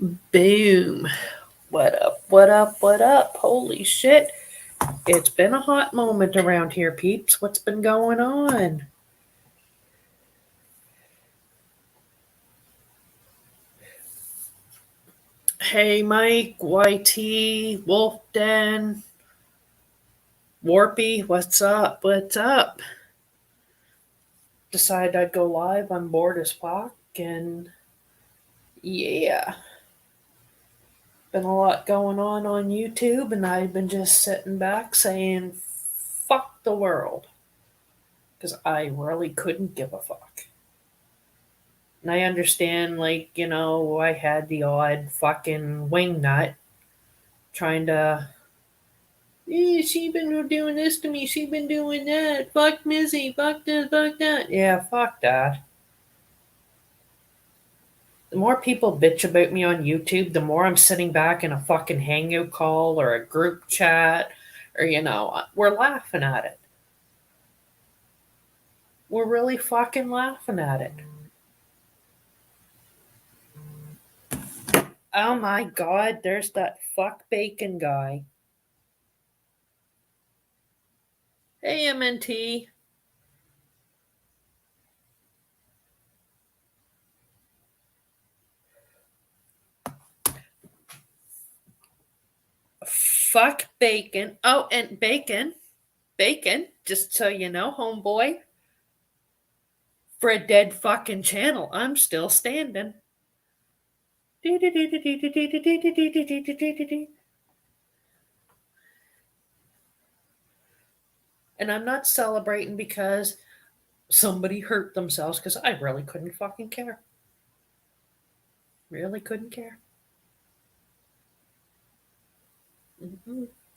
Boom. What up? What up? What up? Holy shit. It's been a hot moment around here, peeps. What's been going on? Hey, Mike, YT, Wolfden, Warpy, what's up? What's up? Decided I'd go live. I'm bored as fuck, and yeah, been a lot going on YouTube, and I've been just sitting back saying, fuck the world, because I really couldn't give a fuck. And I understand, I had the odd fucking wingnut trying to, she been doing this to me, she been doing that, fuck Missy, fuck this, fuck that. Yeah, fuck that. The more people bitch about me on YouTube, the more I'm sitting back in a fucking hangout call or a group chat, or, we're laughing at it. We're really fucking laughing at it. Oh my god, there's that fuck bacon guy. Hey, MNT. Fuck bacon. Oh, and bacon, just so you know, homeboy, for a dead fucking channel, I'm still standing. And I'm not celebrating because somebody hurt themselves, because I really couldn't fucking care. Really couldn't care.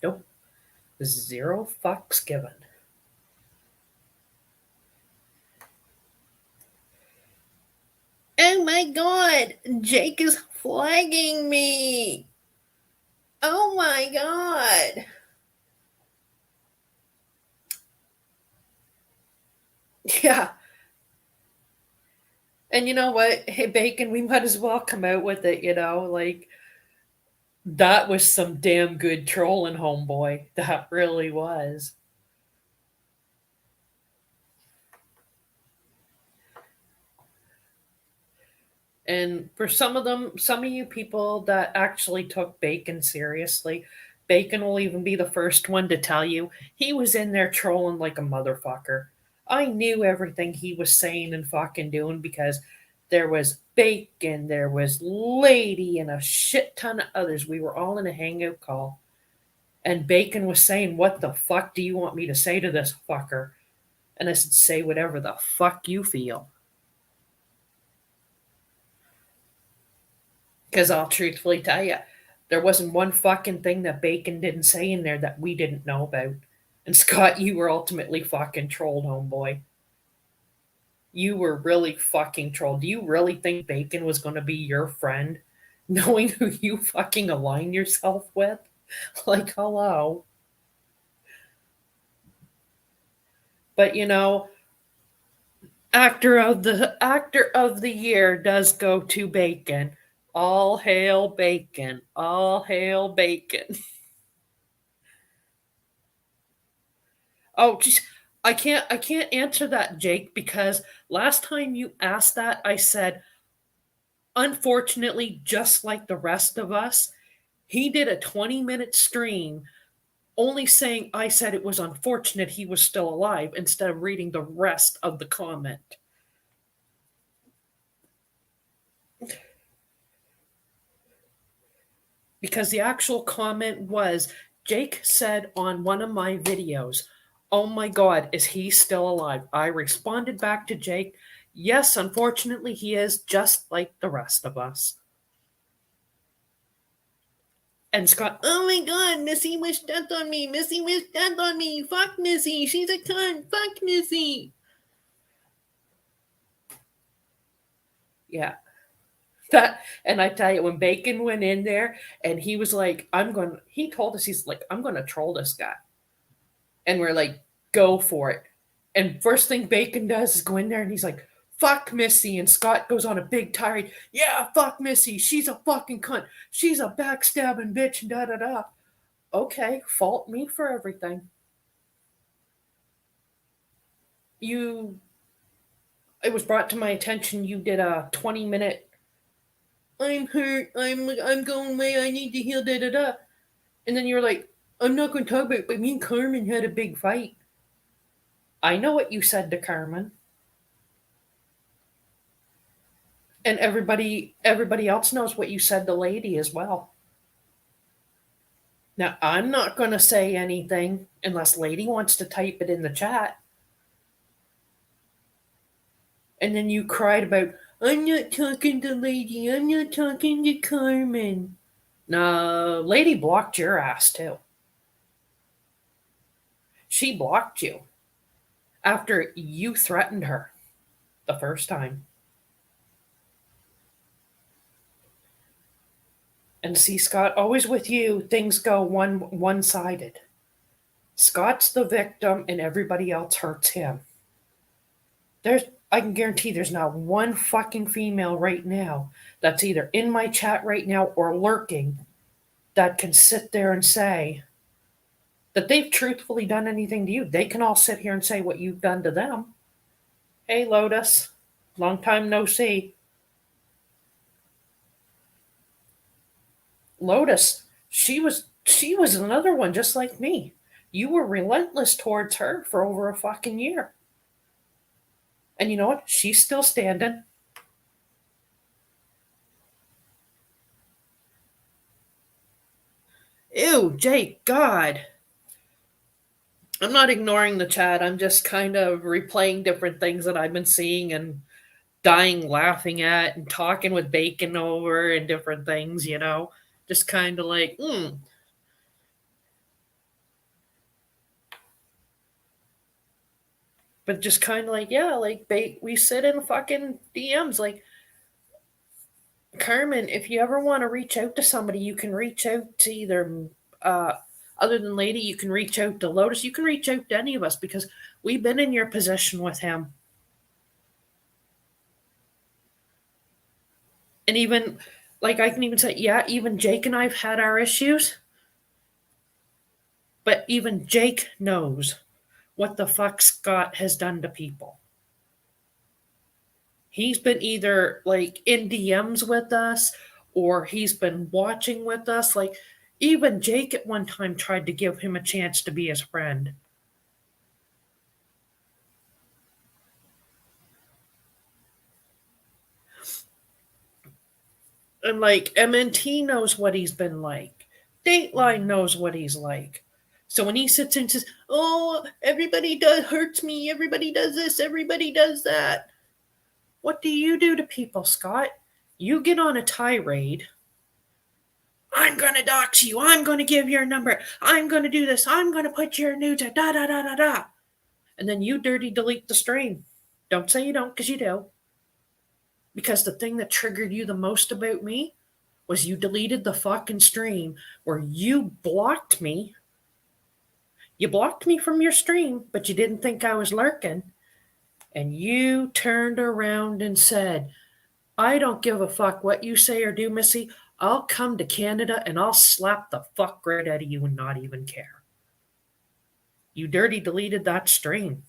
Nope. Zero fucks given. Oh my god, Jake is flagging me. Oh my god. Yeah. And you know what? Hey, Bacon, we might as well come out with it, that was some damn good trolling, homeboy. That really was. And for some of you people that actually took Bacon seriously, Bacon will even be the first one to tell you he was in there trolling like a motherfucker. I knew everything he was saying and fucking doing because there was Bacon, there was Lady, and a shit ton of others. We were all in a hangout call. And Bacon was saying, "What the fuck do you want me to say to this fucker?" And I said, "Say whatever the fuck you feel." Because I'll truthfully tell you, there wasn't one fucking thing that Bacon didn't say in there that we didn't know about. And Scott, you were ultimately fucking trolled, homeboy. You were really fucking trolled. Do you really think Bacon was going to be your friend, knowing who you fucking align yourself with? Like, hello. But actor of the year does go to Bacon. All hail Bacon. All hail Bacon. Oh, geez. I can't answer that, Jake, because last time you asked that, I said, unfortunately, just like the rest of us, he did a 20-minute stream only saying I said it was unfortunate he was still alive instead of reading the rest of the comment. Because the actual comment was, Jake said on one of my videos, "Oh my god, is he still alive?" I responded back to Jake, "Yes, unfortunately he is, just like the rest of us." And Scott, "Oh my god, Missy wished death on me. Missy wished death on me. Fuck Missy. She's a cunt. Fuck Missy." Yeah. That, and I tell you, when Bacon went in there and he was like, he told us, he's like, "I'm going to troll this guy." And we're like, "Go for it." And first thing Bacon does is go in there and he's like, fuck Missy. And Scott goes on a big tirade. Yeah, fuck Missy. She's a fucking cunt. She's a backstabbing bitch and da da da. Okay, fault me for everything. You, it was brought to my attention you did a 20-minute, I'm hurt, I'm going away, I need to heal, da da da. And then you're like, I'm not going to talk about it, but me and Carmen had a big fight. I know what you said to Carmen. And everybody else knows what you said to Lady as well. Now, I'm not going to say anything unless Lady wants to type it in the chat. And then you cried about, I'm not talking to Lady, I'm not talking to Carmen. No, Lady blocked your ass too. She blocked you after you threatened her the first time. And see, Scott, always with you, things go one-sided. Scott's the victim and everybody else hurts him. I can guarantee there's not one fucking female right now that's either in my chat right now or lurking that can sit there and say that they've truthfully done anything to you. They can all sit here and say what you've done to them. Hey, Lotus, long time no see. Lotus, she was another one just like me. You were relentless towards her for over a fucking year. And you know what? She's still standing. Ew, Jake, God. I'm not ignoring the chat. I'm just kind of replaying different things that I've been seeing and dying laughing at and talking with Bacon over and different things, you know? Just kind of like, But just kind of like, yeah, like we sit in fucking DMs. Like, Carmen, if you ever want to reach out to somebody, you can reach out to either, other than Lady, you can reach out to Lotus. You can reach out to any of us because we've been in your position with him. And even, like, I can even say, yeah, even Jake and I've had our issues. But even Jake knows what the fuck Scott has done to people. He's been either like in DMs with us or he's been watching with us. Like, even Jake at one time tried to give him a chance to be his friend. And like MNT knows what he's been like. Dateline knows what he's like. So when he sits and says, "Oh, everybody hurts me, everybody does this, everybody does that," what do you do to people, Scott? You get on a tirade. I'm going to dox you. I'm going to give your number. I'm going to do this. I'm going to put your nudes at da da da da da. And then you dirty delete the stream. Don't say you don't, because you do. Because the thing that triggered you the most about me was you deleted the fucking stream where you blocked me. You blocked me from your stream, but you didn't think I was lurking. And you turned around and said, I don't give a fuck what you say or do, Missy. I'll come to Canada and I'll slap the fuck right out of you and not even care. You dirty deleted that stream.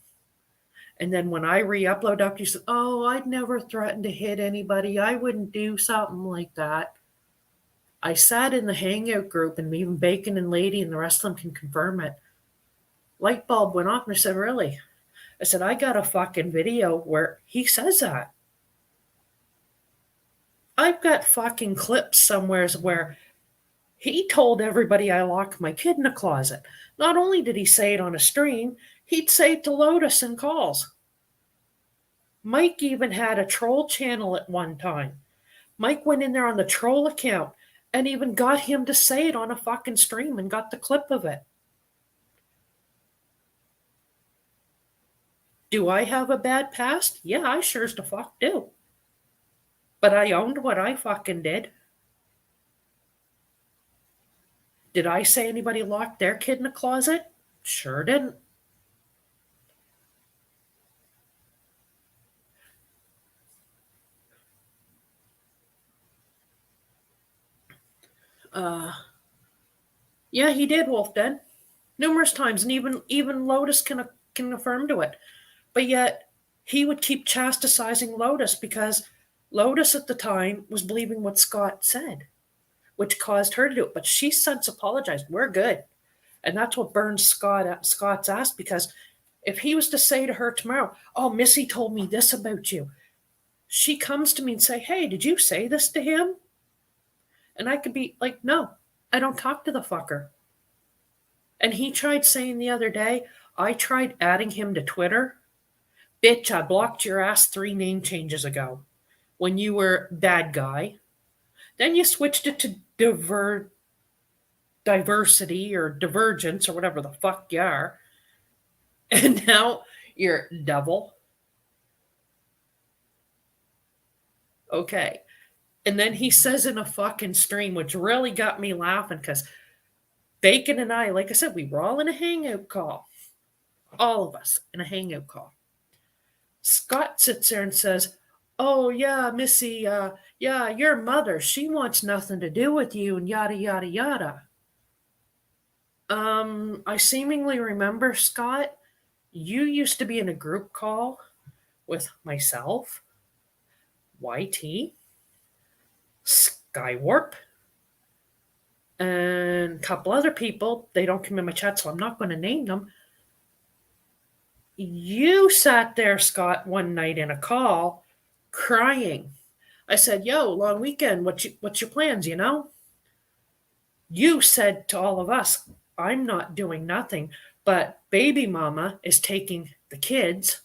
And then when I re-upload up, you said, oh, I'd never threaten to hit anybody. I wouldn't do something like that. I sat in the Hangout group, and even Bacon and Lady and the rest of them can confirm it. Light bulb went off, and I said, really? I said, I got a fucking video where he says that. I've got fucking clips somewheres where he told everybody I locked my kid in a closet. Not only did he say it on a stream, he'd say it to Lotus in calls. Mike even had a troll channel at one time. Mike went in there on the troll account and even got him to say it on a fucking stream and got the clip of it. Do I have a bad past? Yeah, I sure as the fuck do. But I owned what I fucking did. Did I say anybody locked their kid in a closet? Sure didn't. Uh, yeah, he did, Wolfden, numerous times, and even Lotus can affirm to it. But yet he would keep chastising Lotus because Lotus at the time was believing what Scott said, which caused her to do it. But she since apologized. We're good, and that's what burns Scott's ass, because if he was to say to her tomorrow, "Oh, Missy told me this about you," she comes to me and say, "Hey, did you say this to him?" And I could be like, "No, I don't talk to the fucker." And he tried saying the other day, I tried adding him to Twitter. Bitch, I blocked your ass 3 name changes ago when you were bad guy. Then you switched it to diversity or divergence or whatever the fuck you are. And now you're devil. Okay. And then he says in a fucking stream, which really got me laughing, because Bacon and I, like I said, we were all in a hangout call. All of us in a hangout call. Scott sits there and says, "Oh, yeah, Missy, yeah, your mother, she wants nothing to do with you," and yada, yada, yada. I seemingly remember, Scott, you used to be in a group call with myself, YT, Skywarp, and a couple other people. They don't come in my chat, so I'm not going to name them. You sat there, Scott, one night in a call crying. I said, "Yo, long weekend, what's your plans, you know?" You said to all of us, "I'm not doing nothing, but baby mama is taking the kids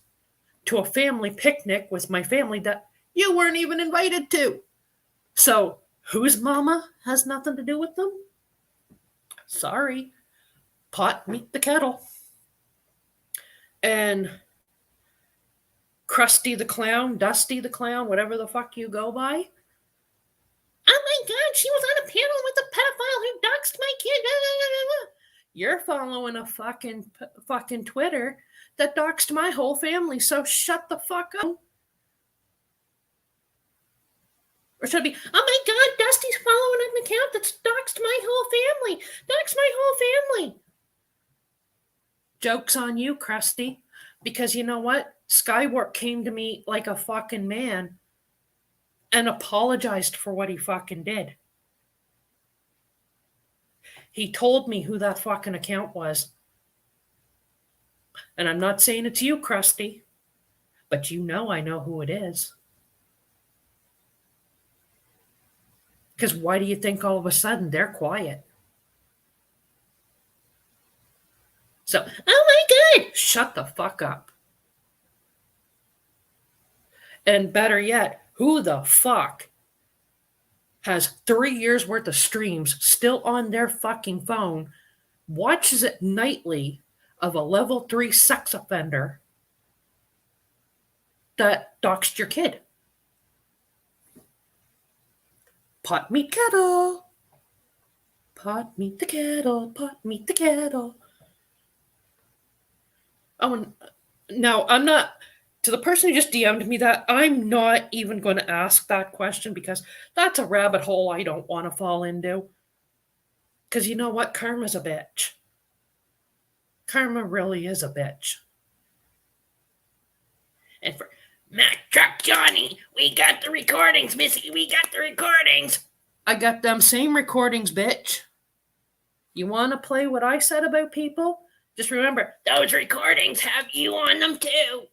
to a family picnic with my family that you weren't even invited to. So, whose mama has nothing to do with them?" Sorry. Pot meet the kettle. And Krusty the Clown, Dusty the Clown, whatever the fuck you go by. "Oh my god, she was on a panel with a pedophile who doxed my kid." You're following a fucking Twitter that doxed my whole family, so shut the fuck up. Or should it be, "Oh my god, Dusty's following an account that's doxed my whole family. Doxed my whole family." Joke's on you, Krusty. Because you know what? Skywarp came to me like a fucking man and apologized for what he fucking did. He told me who that fucking account was. And I'm not saying it's you, Krusty, but you know I know who it is. Because why do you think all of a sudden they're quiet? So, oh my god, shut the fuck up. And better yet, who the fuck has 3 years worth of streams still on their fucking phone, watches it nightly of a level 3 sex offender that doxed your kid? Pot meet kettle. Pot meet the kettle. Pot meet the kettle. Oh, and now I'm not, to the person who just DM'd me that, I'm not even going to ask that question, because that's a rabbit hole I don't want to fall into. Because you know what? Karma's a bitch. Karma really is a bitch. And for Mac Truck Johnny, we got the recordings, Missy. We got the recordings. I got them same recordings, bitch. You want to play what I said about people? Just remember, those recordings have you on them too.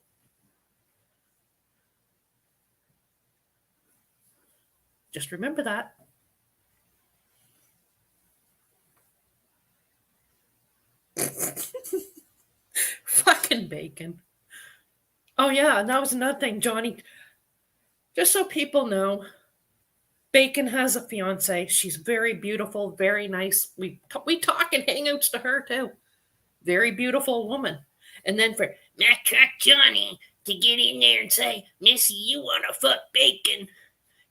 Just remember that. Fucking Bacon. Oh yeah, and that was another thing, Johnny. Just so people know, Bacon has a fiance. She's very beautiful, very nice. We talk and hangouts to her too. Very beautiful woman. And then for Mac Truck Johnny to get in there and say, "Missy, you want to fuck Bacon,"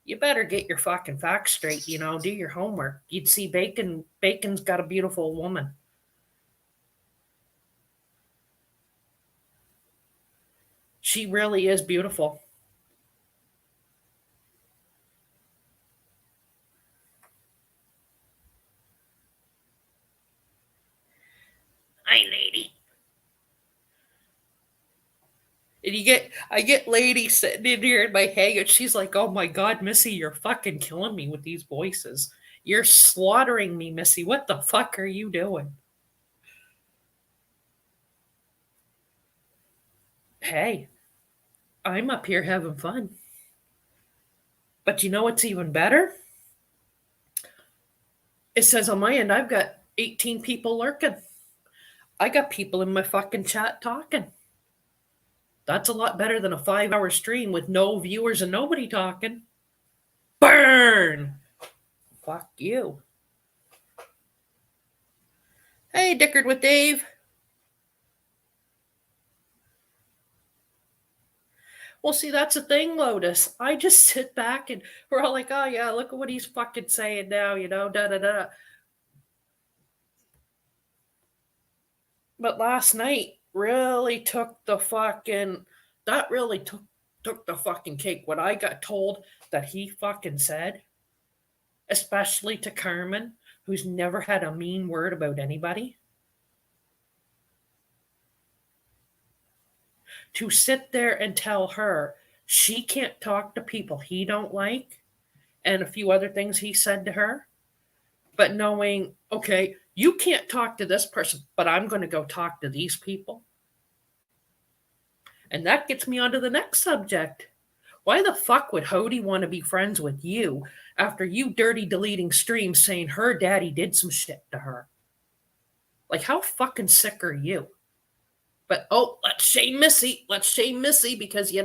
you better get your fucking facts straight. You know, do your homework. You'd see Bacon. Bacon's got a beautiful woman. She really is beautiful. Hi, lady. And I get lady sitting in here in my hang, and she's like, "Oh my God, Missy, you're fucking killing me with these voices. You're slaughtering me, Missy. What the fuck are you doing?" Hey, I'm up here having fun. But you know what's even better? It says on my end, I've got 18 people lurking. I got people in my fucking chat talking. That's a lot better than a 5 hour stream with no viewers and nobody talking. Burn! Fuck you. Hey, Dickard with Dave. Well, see, that's the thing, Lotus. I just sit back and we're all like, oh, yeah, look at what he's fucking saying now, da da da. But last night really took the fucking, that really took the fucking cake. What I got told that he fucking said, especially to Carmen, who's never had a mean word about anybody, to sit there and tell her she can't talk to people he don't like, and a few other things he said to her, but knowing, okay, you can't talk to this person, but I'm going to go talk to these people. And that gets me onto the next subject. Why the fuck would Hody want to be friends with you after you dirty deleting streams saying her daddy did some shit to her? Like, how fucking sick are you? But, oh, let's shame Missy. Let's shame Missy because,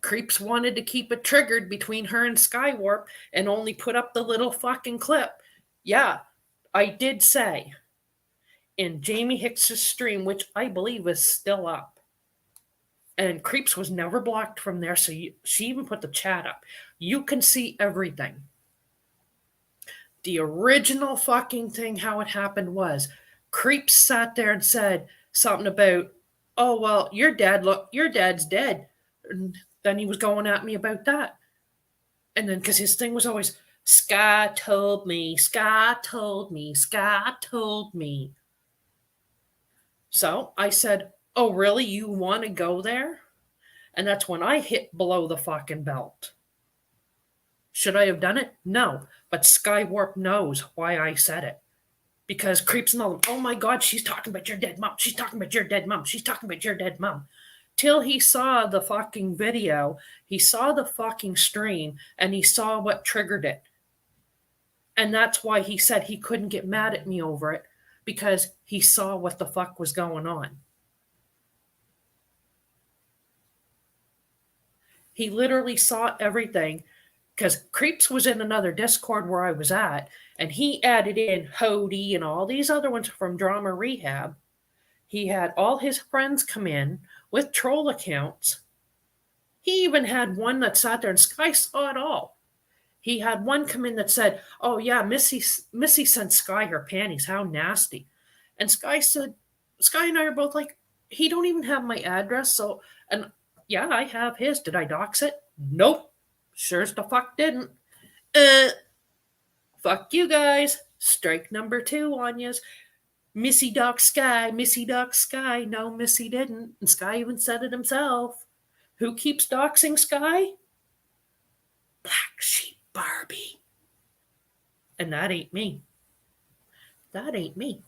Creeps wanted to keep it triggered between her and Skywarp and only put up the little fucking clip. Yeah, I did say in Jamie Hicks's stream, which I believe is still up, and Creeps was never blocked from there, so she even put the chat up. You can see everything. The original fucking thing, how it happened was Creeps sat there and said something about, oh, well, your dad's dead. And then he was going at me about that. And then, because his thing was always, Sky told me, Sky told me, Sky told me. So I said, oh, really? You want to go there? And that's when I hit below the fucking belt. Should I have done it? No. But Skywarp knows why I said it. Because Creeps know, oh my God, she's talking about your dead mom. She's talking about your dead mom. She's talking about your dead mom. Till he saw the fucking video, he saw the fucking stream, and he saw what triggered it. And that's why he said he couldn't get mad at me over it, because he saw what the fuck was going on. He literally saw everything, because Creeps was in another Discord where I was at, and he added in Hody and all these other ones from Drama Rehab. He had all his friends come in with troll accounts. He even had one that sat there, and Sky saw it all. He had one come in that said, oh yeah, Missy sent Sky her panties. How nasty. And Sky said, Sky and I are both like, he don't even have my address. So, and yeah, I have his. Did I dox it? Nope. Sure as the fuck didn't. Fuck you guys. Strike number 2 on yous. Missy doxed Sky. Missy doxed Sky. No, Missy didn't. And Sky even said it himself. Who keeps doxing Sky? Black Sheep Barbie. And that ain't me. That ain't me.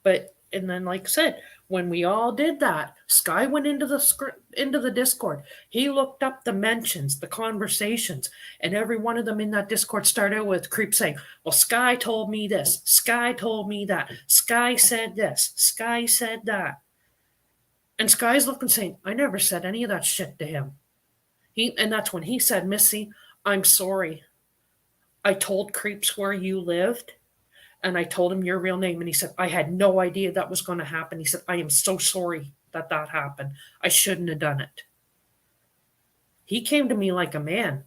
But, and then like I said, when we all did that, Sky went into the Discord. He looked up the mentions, the conversations, and every one of them in that Discord started with Creep saying, well, Sky told me this, Sky told me that, Sky said this, Sky said that. And Sky's looking saying, I never said any of that shit to him. And that's when he said, Missy, I'm sorry. I told Creeps where you lived, and I told him your real name, and he said, I had no idea that was going to happen. He said, I am so sorry that happened. I shouldn't have done it. He came to me like a man.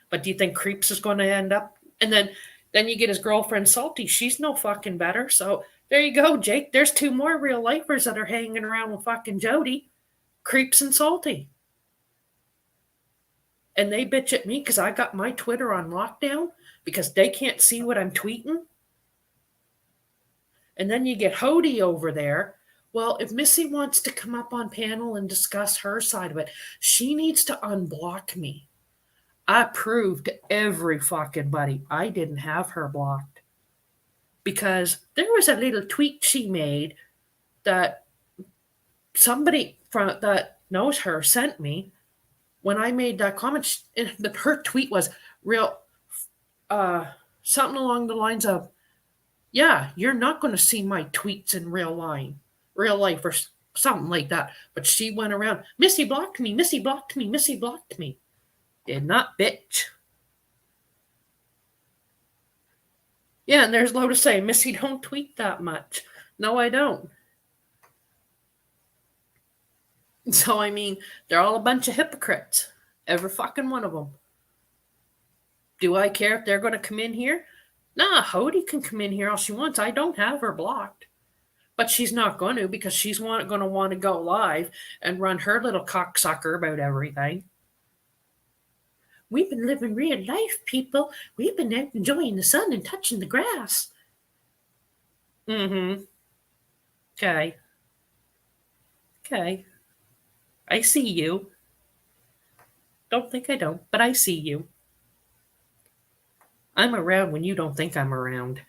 But do you think Creeps is going to end up? And then you get his girlfriend Salty. She's no fucking better. So there you go, Jake. There's 2 more real lifers that are hanging around with fucking Jody. Creeps and Salty. and they bitch at me because I got my Twitter on lockdown because they can't see what I'm tweeting. And then you get Hody over there. Well, if Missy wants to come up on panel and discuss her side of it, she needs to unblock me. I proved to every fucking buddy I didn't have her blocked because there was a little tweet she made that somebody from that knows her sent me when I made that comment. Her tweet was real, uh, something along the lines of, "Yeah, you're not going to see my tweets in real life, or something like that." But she went around, "Missy blocked me, Missy blocked me, Missy blocked me." Did not, bitch. Yeah, and there's low to say, "Missy don't tweet that much." No, I don't. So, I mean, they're all a bunch of hypocrites. Every fucking one of them. Do I care if they're going to come in here? Nah, Hody can come in here all she wants. I don't have her blocked. But she's not going to because she's going to want to go live and run her little cocksucker about everything. "We've been living real life, people. We've been out enjoying the sun and touching the grass." Mm-hmm. Okay. Okay. I see you. Don't think I don't, but I see you. I'm around when you don't think I'm around.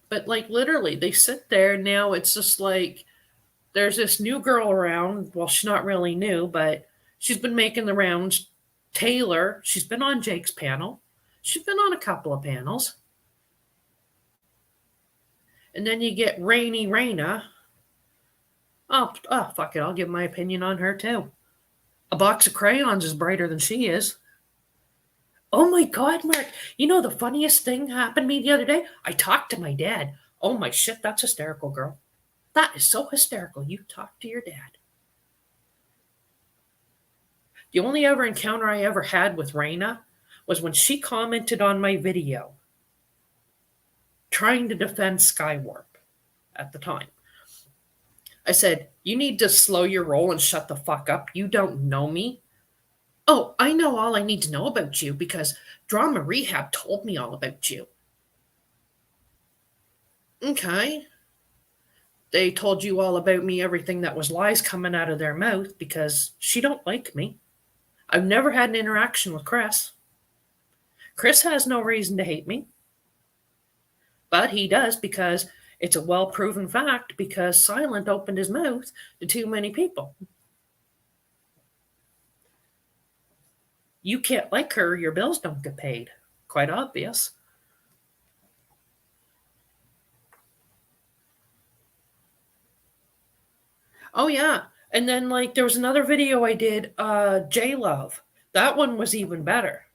But like literally, they sit there now. It's just like there's this new girl around. Well, she's not really new, but she's been making the rounds. Taylor, she's been on Jake's panel. She's been on a couple of panels. And then you get Rainy Raina. Oh, fuck it. I'll give my opinion on her too. A box of crayons is brighter than she is. Oh my God, Mark. You know the funniest thing happened to me the other day? I talked to my dad. Oh my shit, that's hysterical, girl. That is so hysterical. You talked to your dad. The only ever encounter I ever had with Raina was when she commented on my video trying to defend Skywarp at the time. I said, "You need to slow your roll and shut the fuck up. You don't know me." "Oh, I know all I need to know about you because Drama Rehab told me all about you." Okay. They told you all about me, everything that was lies coming out of their mouth because she don't like me. I've never had an interaction with Chris. Chris has no reason to hate me. But he does because it's a well proven fact because Silent opened his mouth to too many people. You can't like her, your bills don't get paid. Quite obvious. Oh yeah. And then like there was another video I did, J Love. That one was even better.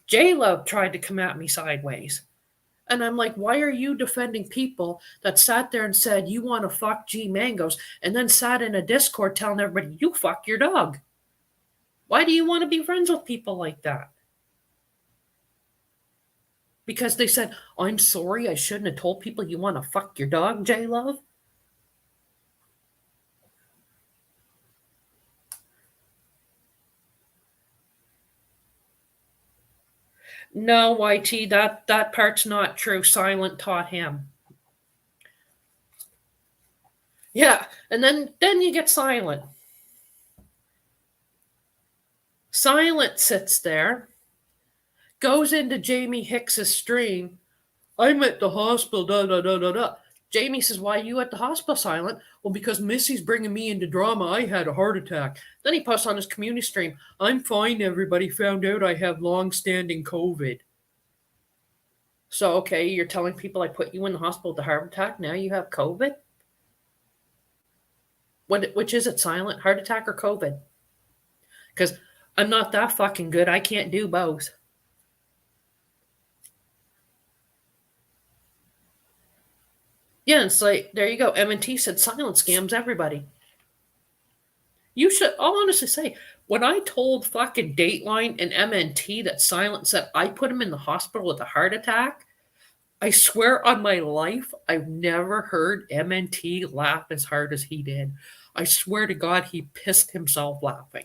J Love tried to come at me sideways. And I'm like, why are you defending people that sat there and said you want to fuck G Mangoes and then sat in a Discord telling everybody you fuck your dog? Why do you want to be friends with people like that? Because they said, "I'm sorry, I shouldn't have told people you want to fuck your dog, J Love." No, YT, that part's not true. Silent taught him. Yeah, and then you get Silent. Silent sits there, goes into Jamie Hicks's stream. "I'm at the hospital, da da da da da." Jamie says, "Why are you at the hospital, Silent?" "Well, because Missy's bringing me into drama. I had a heart attack." Then he posts on his community stream, "I'm fine, everybody found out I have long-standing COVID." So, okay, you're telling people I put you in the hospital with a heart attack, now you have COVID? Which is it, Silent? Heart attack or COVID? Because I'm not that fucking good. I can't do both. Yeah, it's like, there you go. M&T said Silent scams everybody. You should, I'll honestly say, when I told fucking Dateline and MNT that Silent said I put him in the hospital with a heart attack, I swear on my life, I've never heard MNT laugh as hard as he did. I swear to God, he pissed himself laughing.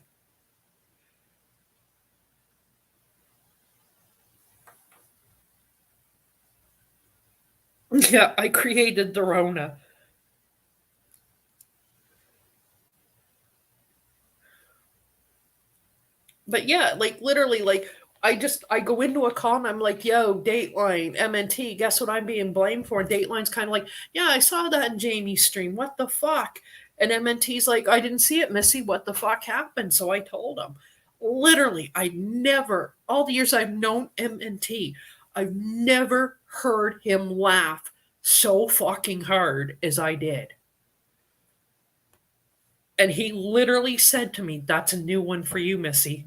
Yeah, I created the Rona. But yeah, like literally, like I go into a call and I'm like, yo, Dateline, MNT, guess what I'm being blamed for? And Dateline's kind of like, yeah, I saw that in Jamie's stream. What the fuck? And MNT's like, I didn't see it, Missy. What the fuck happened? So I told him. Literally, I never, all the years I've known MNT, I've never heard him laugh so fucking hard as I did. And he literally said to me, that's a new one for you, Missy.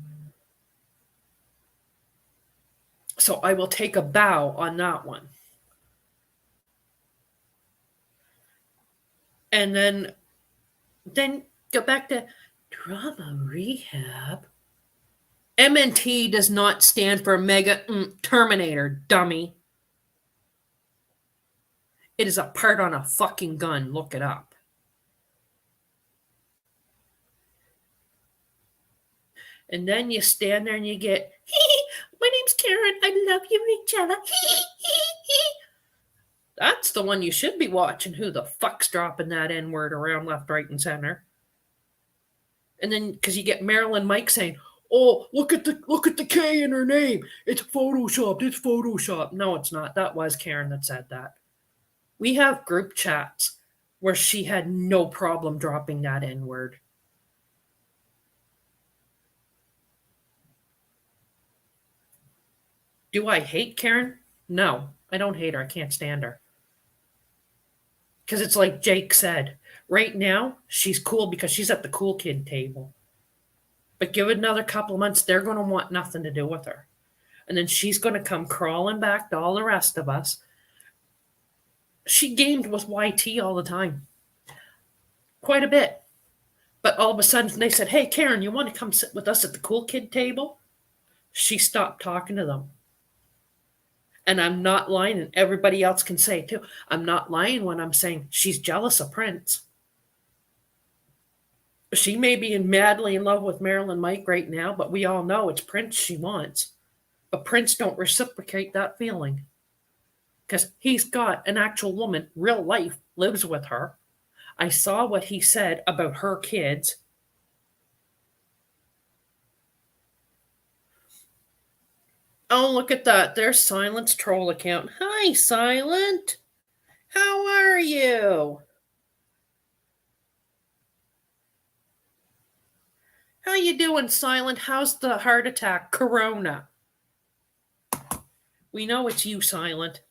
So I will take a bow on that one. And then go back to drama rehab. MNT does not stand for Mega Terminator, dummy. It is a part on a fucking gun. Look it up. And then you stand there and you get, my name's Karen. I love you, Rachella. That's the one you should be watching. Who the fuck's dropping that N word around left, right, and center? And then because you get Marilyn Mike saying, "Oh, look at the K in her name. It's photoshopped. It's photoshopped." No, it's not. That was Karen that said that. We have group chats where she had no problem dropping that N word. Do I hate Karen? No, I don't hate her. I can't stand her. Because it's like Jake said, right now, she's cool because she's at the cool kid table. But give it another couple of months, they're going to want nothing to do with her. And then she's going to come crawling back to all the rest of us. She gamed with YT all the time. Quite a bit. But all of a sudden, they said, hey, Karen, you want to come sit with us at the cool kid table? She stopped talking to them. And I'm not lying, and everybody else can say too. I'm not lying when I'm saying she's jealous of Prince. She may be madly in love with Marilyn Mike right now, but we all know it's Prince she wants. But Prince don't reciprocate that feeling. Because he's got an actual woman, real life, lives with her. I saw what he said about her kids. Oh, look at that. There's Silent's troll account. Hi, Silent. How are you? How you doing, Silent? How's the heart attack? Corona. We know it's you, Silent.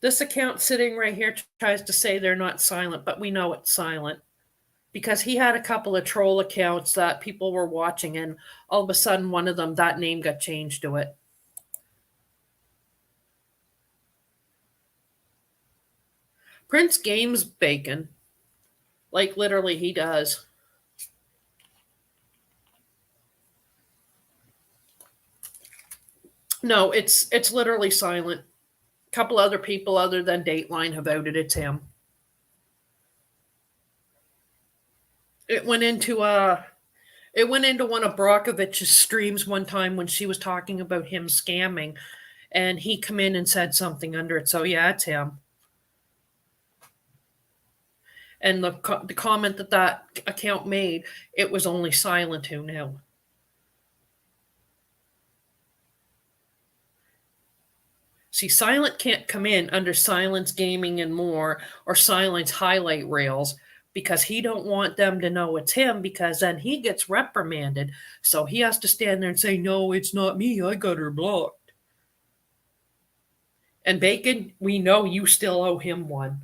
This account sitting right here tries to say they're not silent, but we know it's Silent. Because he had a couple of troll accounts that people were watching, and all of a sudden one of them, that name got changed to it. Prince games bacon. Like literally he does. No, it's literally Silent. A couple other people other than Dateline have voted it's him. It went into one of Brockovich's streams one time when she was talking about him scamming, and he come in and said something under it. So yeah, it's him. And the comment that account made, it was only Silent who knew. See, Silent can't come in under Silence Gaming and More or Silence highlight reels because he don't want them to know it's him, because then he gets reprimanded. So he has to stand there and say, no, it's not me. I got her blocked. And Bacon, we know you still owe him one.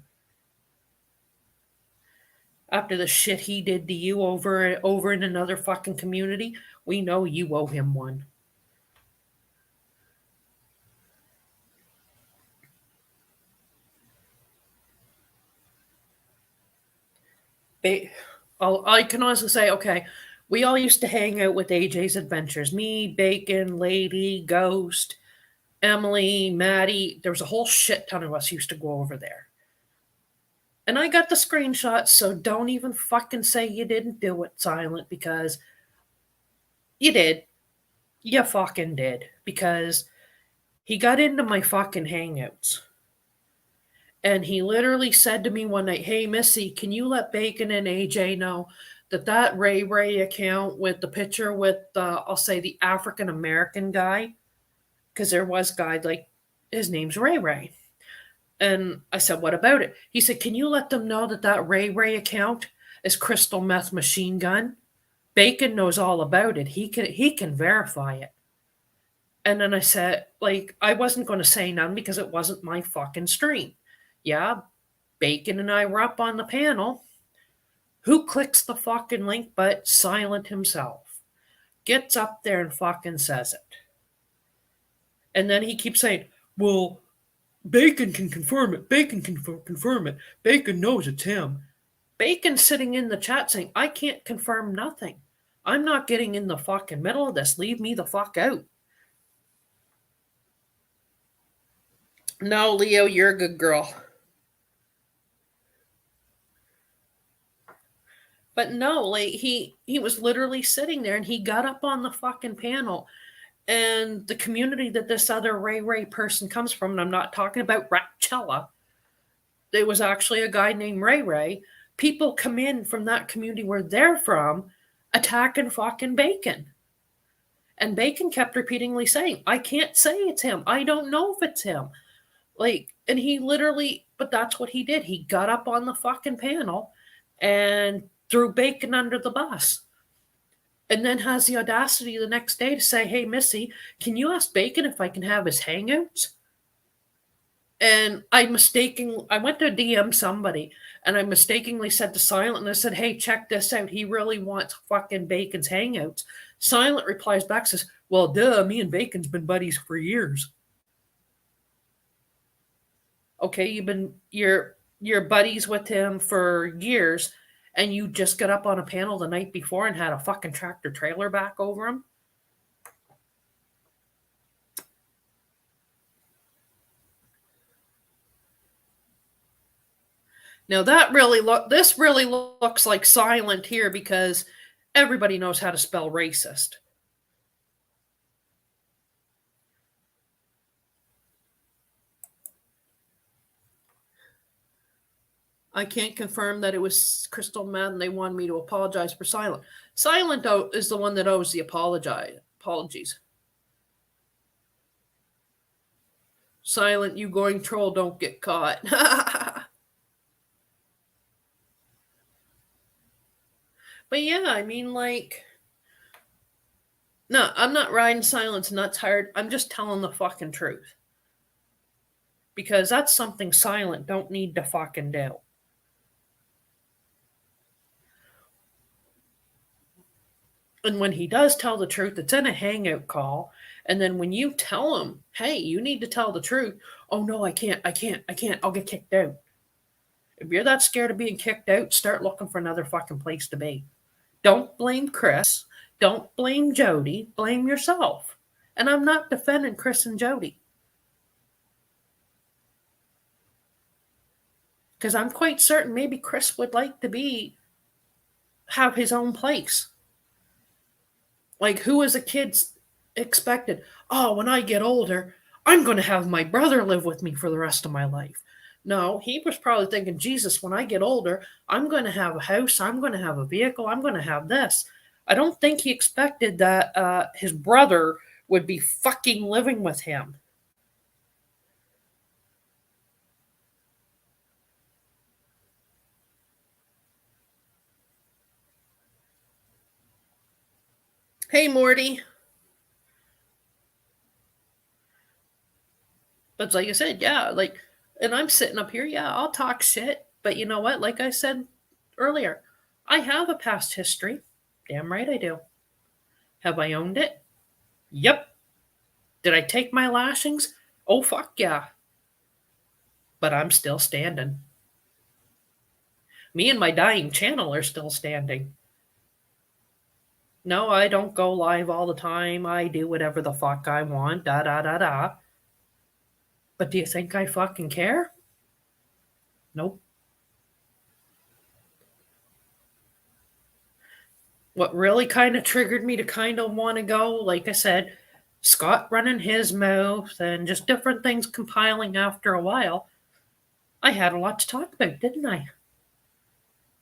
After the shit he did to you over in another fucking community, we know you owe him one. I can honestly say, okay, we all used to hang out with AJ's Adventures. Me, Bacon, Lady, Ghost, Emily, Maddie. There was a whole shit ton of us used to go over there. And I got the screenshots, so don't even fucking say you didn't do it, Silent, because you did. You fucking did. Because he got into my fucking hangouts. And he literally said to me one night, "Hey, Missy, can you let Bacon and AJ know that that Ray Ray account with the picture with I'll say the African American guy, because there was a guy like his name's Ray Ray." And I said, "What about it?" He said, "Can you let them know that that Ray Ray account is Crystal Meth Machine Gun? Bacon knows all about it. He can verify it." And then I said, like, I wasn't going to say none because it wasn't my fucking stream. Yeah, Bacon and I were up on the panel. Who clicks the fucking link but Silent himself? Gets up there and fucking says it. And then he keeps saying, "Well, Bacon can confirm it. Bacon can confirm it. Bacon knows it's him." Bacon's sitting in the chat saying, "I can't confirm nothing. I'm not getting in the fucking middle of this. Leave me the fuck out." No, Leo, you're a good girl. But no, like he was literally sitting there and he got up on the fucking panel, and the community that this other Ray Ray person comes from, and I'm not talking about Rapchella. There was actually a guy named Ray Ray. People come in from that community where they're from, attacking fucking Bacon. And Bacon kept repeatedly saying, "I can't say it's him. I don't know if it's him." Like, and he literally, but that's what he did. He got up on the fucking panel and threw Bacon under the bus. And then has the audacity the next day to say, "Hey, Missy, can you ask Bacon if I can have his hangouts?" And I went to DM somebody and I mistakenly said to Silent, and I said, "Hey, check this out. He really wants fucking Bacon's hangouts." Silent replies back, says, "Well, duh, me and Bacon's been buddies for years." Okay, you're buddies with him for years, and you just got up on a panel the night before and had a fucking tractor trailer back over him. Now this really looks like Silent here because everybody knows how to spell racist. I can't confirm that it was Crystal Meth and they wanted me to apologize for Silent. Silent is the one that owes the apologies. Silent, you going troll, don't get caught. But yeah, I mean, like, no, I'm not riding Silent's nuts hard. I'm just telling the fucking truth. Because that's something Silent don't need to fucking do. And when he does tell the truth, it's in a hangout call. And then when you tell him, "Hey, you need to tell the truth," "Oh no, I can't, I'll get kicked out." If you're that scared of being kicked out, start looking for another fucking place to be. Don't blame Chris. Don't blame Jody. Blame yourself. And I'm not defending Chris and Jody. Because I'm quite certain maybe Chris would like to have his own place. Like, who as a kid expected, "Oh, when I get older, I'm going to have my brother live with me for the rest of my life." No, he was probably thinking, "Jesus, when I get older, I'm going to have a house, I'm going to have a vehicle, I'm going to have this." I don't think he expected that his brother would be fucking living with him. Hey, Morty. But like I said, yeah, like, and I'm sitting up here, yeah, I'll talk shit. But you know what? Like I said earlier, I have a past history. Damn right I do. Have I owned it? Yep. Did I take my lashings? Oh, fuck yeah. But I'm still standing. Me and my dying channel are still standing. No, I don't go live all the time. I do whatever the fuck I want. Da da da da. But do you think I fucking care? Nope. What really kind of triggered me to kind of want to go, like I said, Scott running his mouth and just different things compiling after a while. I had a lot to talk about, didn't I?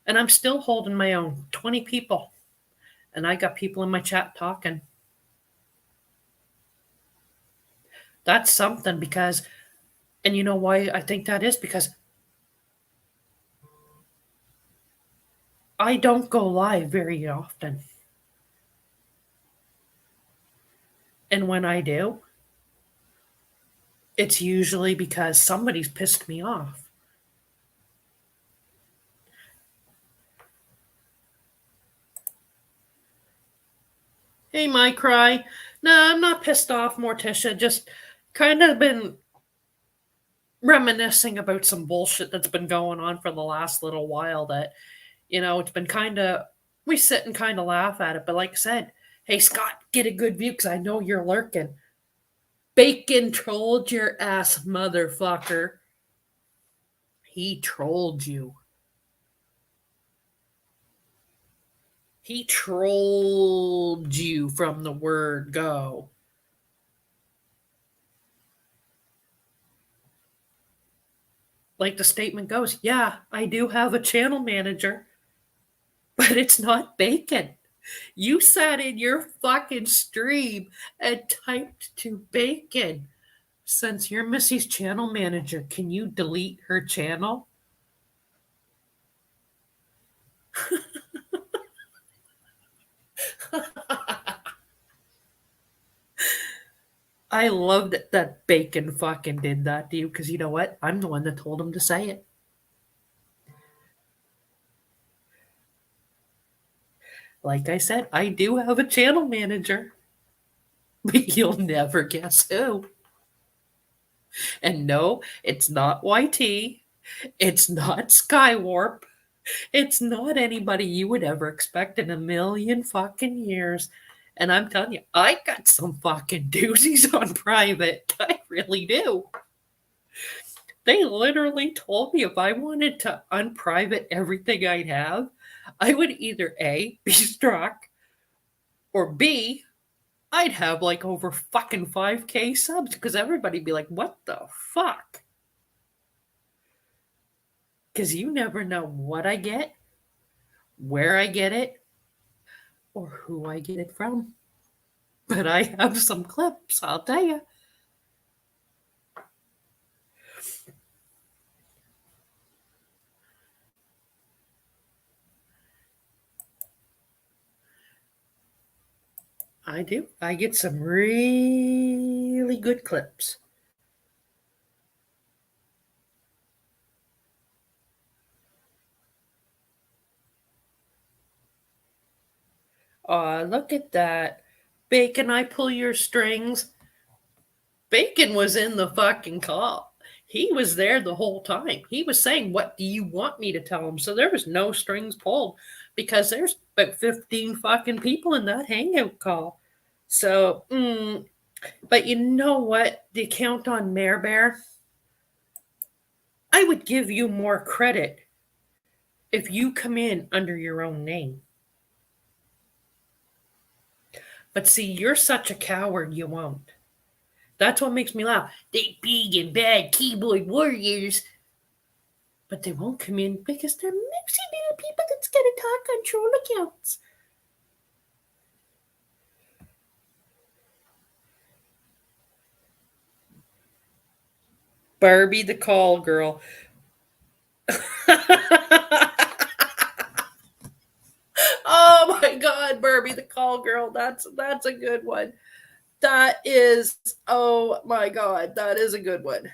And I'm still holding my own. 20 people. And I got people in my chat talking. That's something because, and you know why I think that is? Because I don't go live very often. And when I do, it's usually because somebody's pissed me off. Hey, my cry. No, I'm not pissed off, Morticia. Just kind of been reminiscing about some bullshit that's been going on for the last little while that, it's been kind of, we sit and kind of laugh at it. But like I said, hey, Scott, get a good view because I know you're lurking. Bacon trolled your ass, motherfucker. He trolled you. He trolled you from the word go. Like the statement goes, yeah, I do have a channel manager, but it's not Bacon. You sat in your fucking stream and typed to Bacon. Since you're Missy's channel manager, can you delete her channel? I loved that Bacon fucking did that to you because you know what? I'm the one that told him to say it. Like I said, I do have a channel manager, but you'll never guess who. And no, it's not YT. It's not Skywarp. It's not anybody you would ever expect in a million fucking years. And I'm telling you, I got some fucking doozies on private. I really do. They literally told me if I wanted to unprivate everything I'd have, I would either A, be struck, or B, I'd have like over fucking 5K subs because everybody'd be like, what the fuck? Because you never know what I get, where I get it, or who I get it from. But I have some clips, I'll tell you. I do. I get some really good clips. Aw, look at that. Bacon, I pull your strings. Bacon was in the fucking call. He was there the whole time. He was saying, what do you want me to tell him? So there was no strings pulled because there's about 15 fucking people in that hangout call. So, but you know what? The account on Mare Bear, I would give you more credit if you come in under your own name. But see, you're such a coward, you won't. That's what makes me laugh. They big and bad keyboard warriors. But they won't come in because they're mousy little people that's gonna talk on troll accounts. Barbie the call girl. Oh my god, Barbie the call girl. That's a good one. That is, oh my god, that is a good one.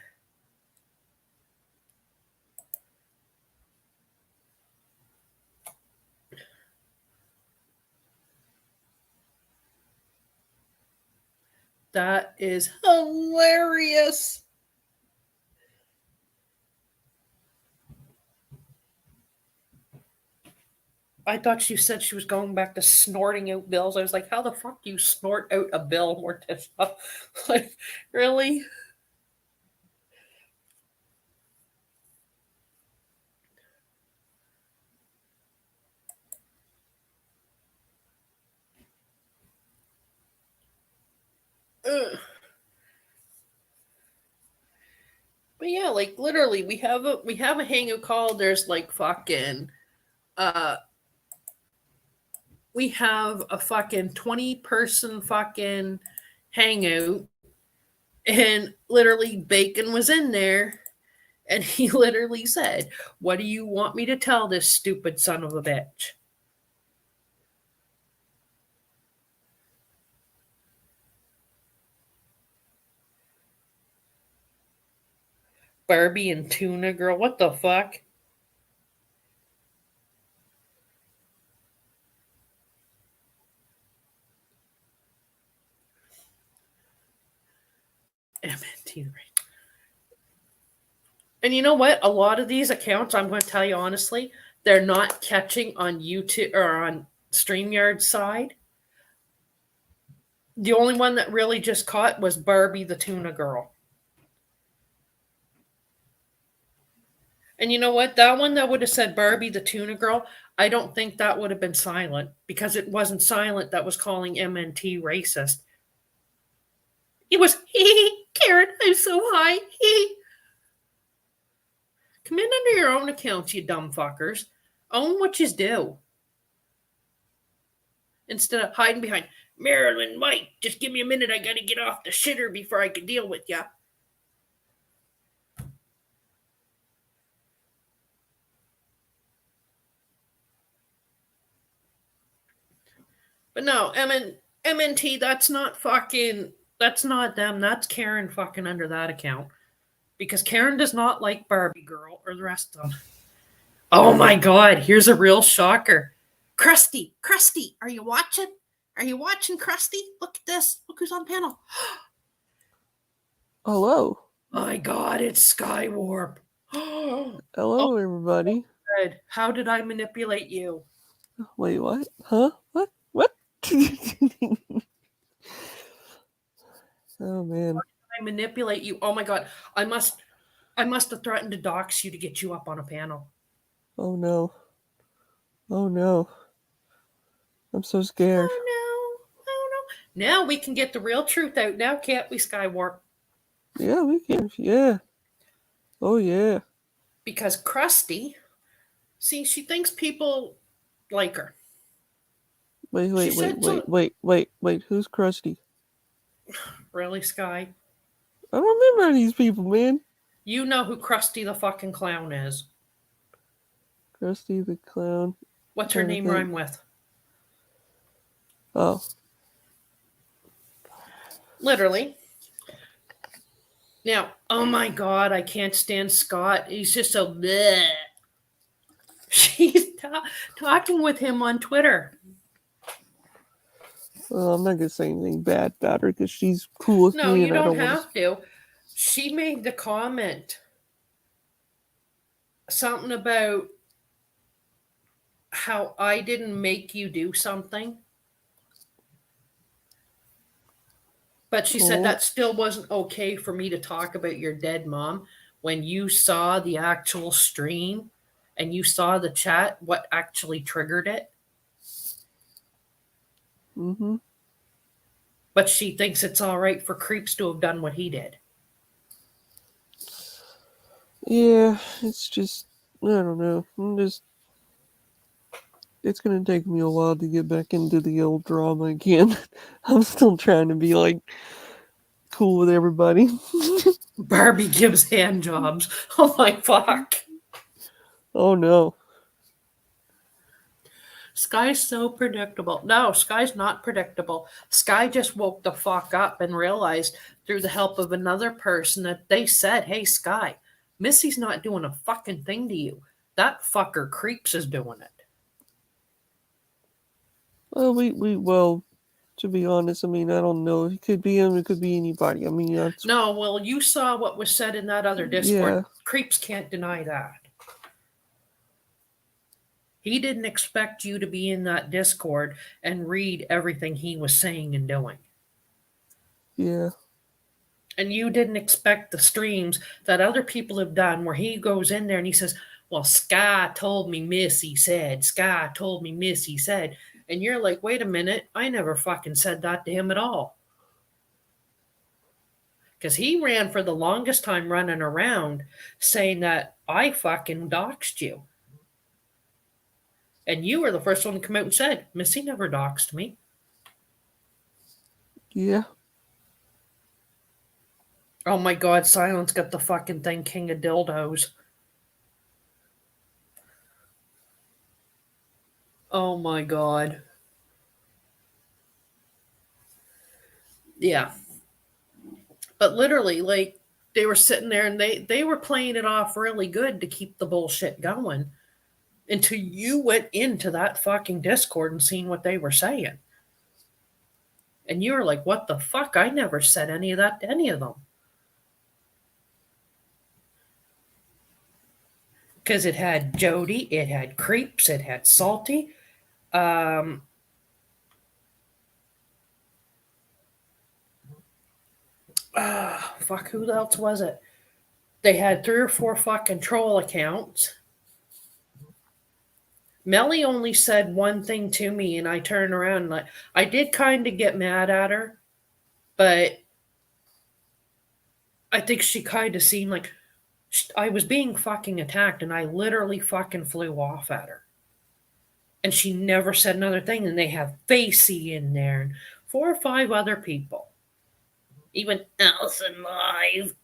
That is hilarious. I thought she said she was going back to snorting out bills. I was like, how the fuck do you snort out a bill, Morticia? Like, really? Ugh. But yeah, like literally, we have a hangout call. There's like fucking uh we have a fucking 20-person fucking hangout, and literally Bacon was in there, and he literally said, "What do you want me to tell this stupid son of a bitch?" Barbie and Tuna Girl, what the fuck? MNT. And you know what? A lot of these accounts, I'm going to tell you honestly, they're not catching on YouTube or on StreamYard's side. The only one that really just caught was Barbie the Tuna Girl. And you know what? That one that would have said Barbie the Tuna Girl, I don't think that would have been silent because it wasn't silent that was calling MNT racist. It was, hee, Karen, I'm so high. Hee. Come in under your own accounts, you dumb fuckers. Own what you do. Instead of hiding behind Marilyn White. Just give me a minute. I got to get off the shitter before I can deal with ya. But no, MNT, that's not them. That's Karen fucking under that account. Because Karen does not like Barbie Girl or the rest of them. Oh my god, here's a real shocker. Krusty, are you watching? Are you watching, Krusty? Look at this. Look who's on panel. Hello. My god, it's Skywarp. Hello, everybody. Good. How did I manipulate you? Wait, what? Huh? What? Oh man. How did I manipulate you? Oh my god. I must have threatened to dox you to get you up on a panel. Oh no. Oh no. I'm so scared. Oh no. Now we can get the real truth out now, can't we, Skywarp? Yeah, we can. Yeah. Oh yeah. Because Krusty, see, she thinks people like her. Wait. Who's Krusty? Really, Sky? I don't remember these people, man. You know who Krusty the fucking clown is. Krusty the clown. What's her name rhyme with? Oh. Literally. Now, oh my god, I can't stand Scott. He's just so bleh. She's talking with him on Twitter. Well, I'm not gonna say anything bad about her because she's cool with me. No, you and don't have to. She made the comment something about how I didn't make you do something. But she said that still wasn't okay for me to talk about your dead mom when you saw the actual stream and you saw the chat, what actually triggered it. Mm-hmm. But she thinks it's all right for Creeps to have done what he did. Yeah, it's just, I don't know. It's going to take me a while to get back into the old drama again. I'm still trying to be, like, cool with everybody. Barbie gives hand jobs. Oh my fuck. Oh no. Sky's so predictable. No, Sky's not predictable. Sky just woke the fuck up and realized through the help of another person that they said, hey, Sky, Missy's not doing a fucking thing to you. That fucker Creeps is doing it. Well, well, to be honest, I mean, I don't know. It could be him. It could be anybody. I mean, that's... No, well, you saw what was said in that other Discord. Yeah. Creeps can't deny that. He didn't expect you to be in that Discord and read everything he was saying and doing. Yeah. And you didn't expect the streams that other people have done where he goes in there and he says, well, Sky told me Missy said, Sky told me Missy said. And you're like, wait a minute, I never fucking said that to him at all. Because he ran for the longest time running around saying that I fucking doxed you. And you were the first one to come out and said, Missy never doxed me. Yeah. Oh my god, Silence got the fucking thing king of dildos. Oh my god. Yeah. But literally, like, they were sitting there and they were playing it off really good to keep the bullshit going until you went into that fucking Discord and seen what they were saying. And you were like, what the fuck? I never said any of that to any of them. Because it had Jody, it had Creeps, it had Salty. Fuck, who else was it? They had 3 or 4 fucking troll accounts. Melly only said one thing to me, and I turned around and I did kind of get mad at her, but I think she kind of seemed like I was being fucking attacked, and I literally fucking flew off at her. And she never said another thing. And they have Facey in there, and 4 or 5 other people. Even Allison Live.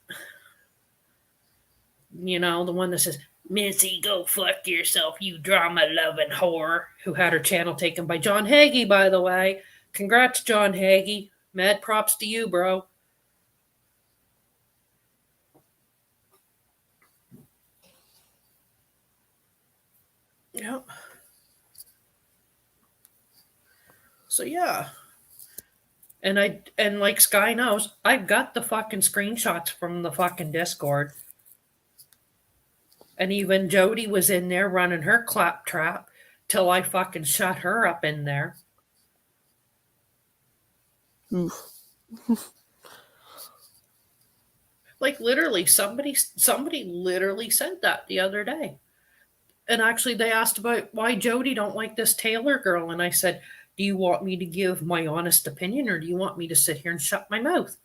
You know, the one that says, Missy, go fuck yourself, you drama-loving whore, who had her channel taken by John Hagee, by the way. Congrats, John Hagee. Mad props to you, bro. Yep. So, yeah. And like Sky knows, I've got the fucking screenshots from the fucking Discord. And even Jody was in there running her claptrap till I fucking shut her up in there. Oof. Like literally, somebody literally said that the other day. And actually, they asked about why Jody don't like this Taylor girl, and I said, "Do you want me to give my honest opinion, or do you want me to sit here and shut my mouth?"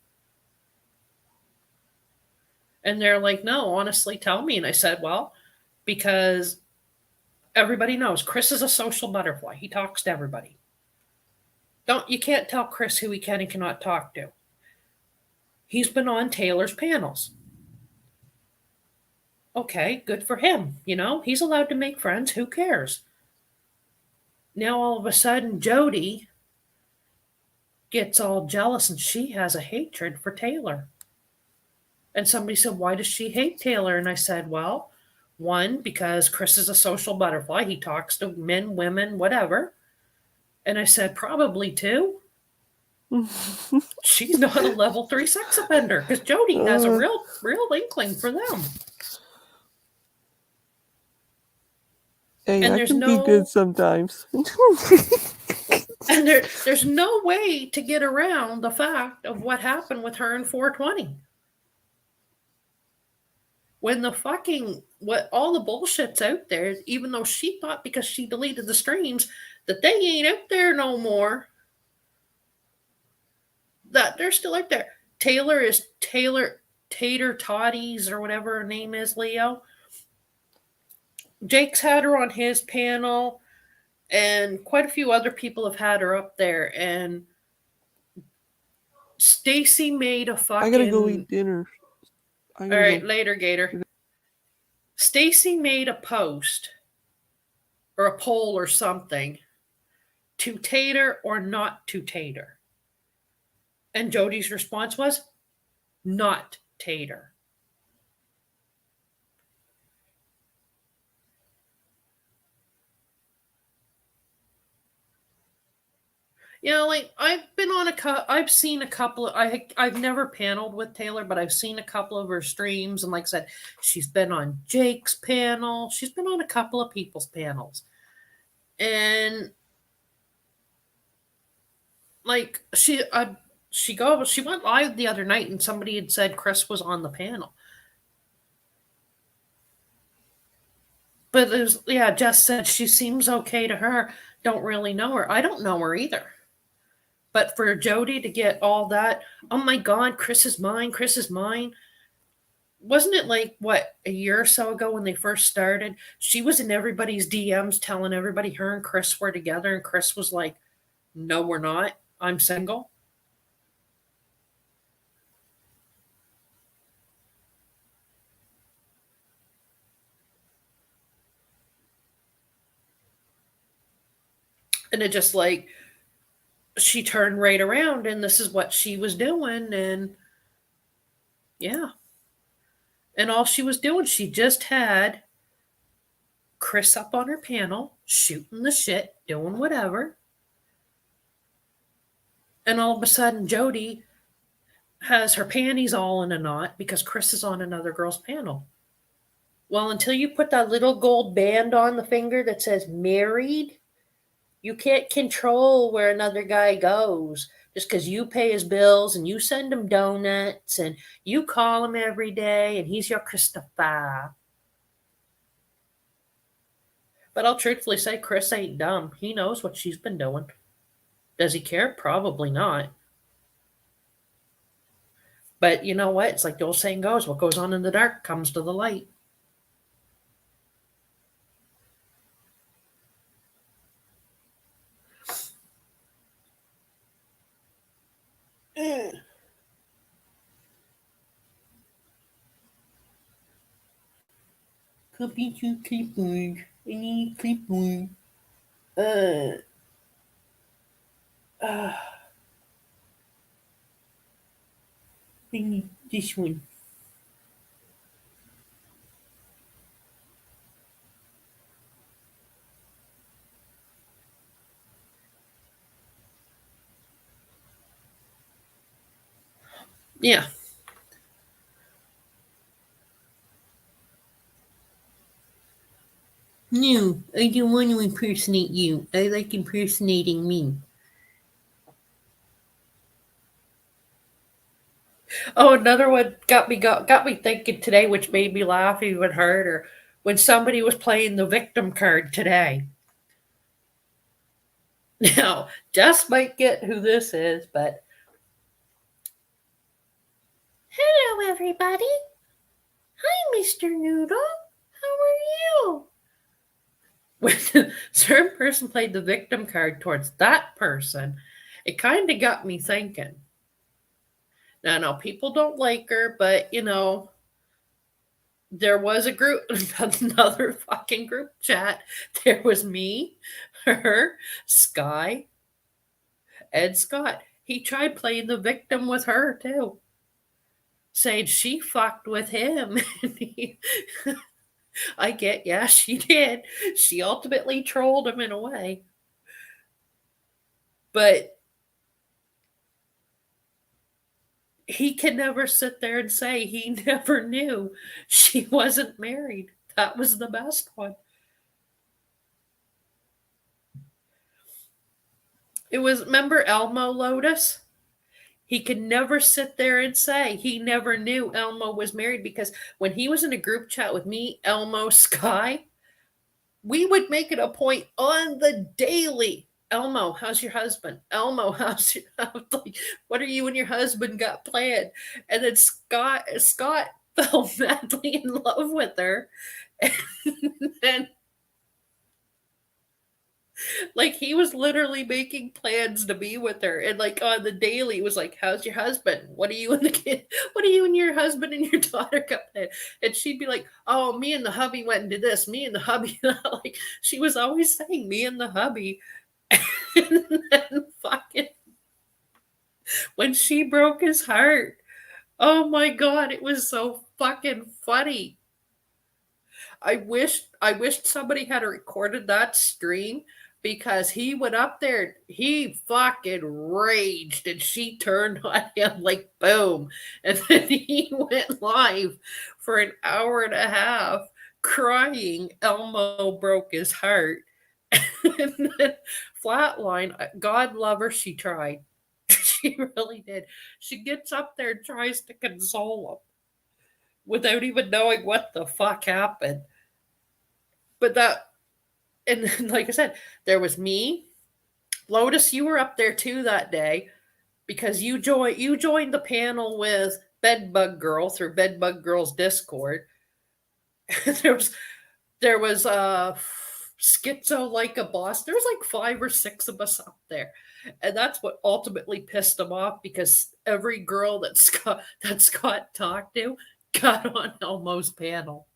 And they're like, "No, honestly, tell me." And I said, "Well, because everybody knows Chris is a social butterfly. He talks to everybody. You can't tell Chris who he can and cannot talk to. He's been on Taylor's panels. Okay, good for him. You know, he's allowed to make friends. Who cares? Now all of a sudden, Jody gets all jealous and she has a hatred for Taylor. And somebody said, why does she hate Taylor? And I said, well, one, because Chris is a social butterfly. He talks to men, women, whatever. And I said, probably two. She's not a level 3 sex offender because Jody has a real inkling for them. Hey, And I there's can be good sometimes. And there's no way to get around the fact of what happened with her in 420. When all the bullshit's out there, even though she thought because she deleted the streams that they ain't out there no more, that they're still out there. Taylor Tater Toddies or whatever her name is, Leo. Jake's had her on his panel, and quite a few other people have had her up there. And Stacy made a fucking. I gotta go eat dinner. All right, later, Gator. Stacy made a post or a poll or something to tater or not to tater. And Jody's response was not tater. You know, like I've seen a couple of, I've never paneled with Taylor, but I've seen a couple of her streams. And like I said, she's been on Jake's panel. She's been on a couple of people's panels. And like she went live the other night and somebody had said Chris was on the panel. But it was, yeah, Jess said she seems okay to her. Don't really know her. I don't know her either. But for Jody to get all that, oh my God, Chris is mine, Chris is mine. Wasn't it like, what, a year or so ago when they first started? She was in everybody's DMs telling everybody her and Chris were together, and Chris was like, no, we're not. I'm single. And it just like, she turned right around, and this is what she was doing. And yeah. And all she was doing, she just had Chris up on her panel, shooting the shit, doing whatever. And all of a sudden, Jody has her panties all in a knot because Chris is on another girl's panel. Well, until you put that little gold band on the finger that says married, you can't control where another guy goes just because you pay his bills and you send him donuts and you call him every day and he's your Christopher. But I'll truthfully say, Chris ain't dumb. He knows what she's been doing. Does he care? Probably not. But you know what? It's like the old saying goes, what goes on in the dark comes to the light. Copy to clipboard. I need clipboard. Uh, uh, I need this one. Yeah. No, I don't want to impersonate you. I like impersonating me. Oh, another one got me thinking today, which made me laugh even harder. When somebody was playing the victim card today. Now, Jess might get who this is, but hello, everybody. Hi, Mr. Noodle. How are you? When a certain person played the victim card towards that person, it kind of got me thinking. Now, no, people don't like her, but there was a group, another fucking group chat. There was me, her, Sky, Ed Scott. He tried playing the victim with her too, saying she fucked with him. I get, yeah, she did. She ultimately trolled him in a way. But he can never sit there and say he never knew she wasn't married. That was the best one. It was, remember Elmo Lotus? He could never sit there and say he never knew Elmo was married because when he was in a group chat with me, Elmo, Sky, we would make it a point on the daily. Elmo, how's your husband? Elmo, how's your like, what are you and your husband got planned? And then Scott fell madly in love with her. And like he was literally making plans to be with her, and like on the daily it was like, how's your husband, what are you and the kid, what are you and your husband and your daughter got planned? And she'd be like, oh, me and the hubby went and did this, me and the hubby. Like she was always saying me and the hubby. And then fucking when she broke his heart, oh my God, it was so fucking funny. I wished somebody had recorded that stream because he went up there, he fucking raged, and she turned on him like boom. And then he went live for an hour and a half crying Elmo broke his heart. And then Flatline, God love her, she tried. She really did. She gets up there and tries to console him without even knowing what the fuck happened. But that, and then, like I said, there was me, Lotus. You were up there too that day because you joined the panel with Bedbug Girl through Bedbug Girl's Discord. there was there was Schizo like a boss. There was like 5 or 6 of us up there, and that's what ultimately pissed him off because every girl that Scott talked to got on Elmo's panel,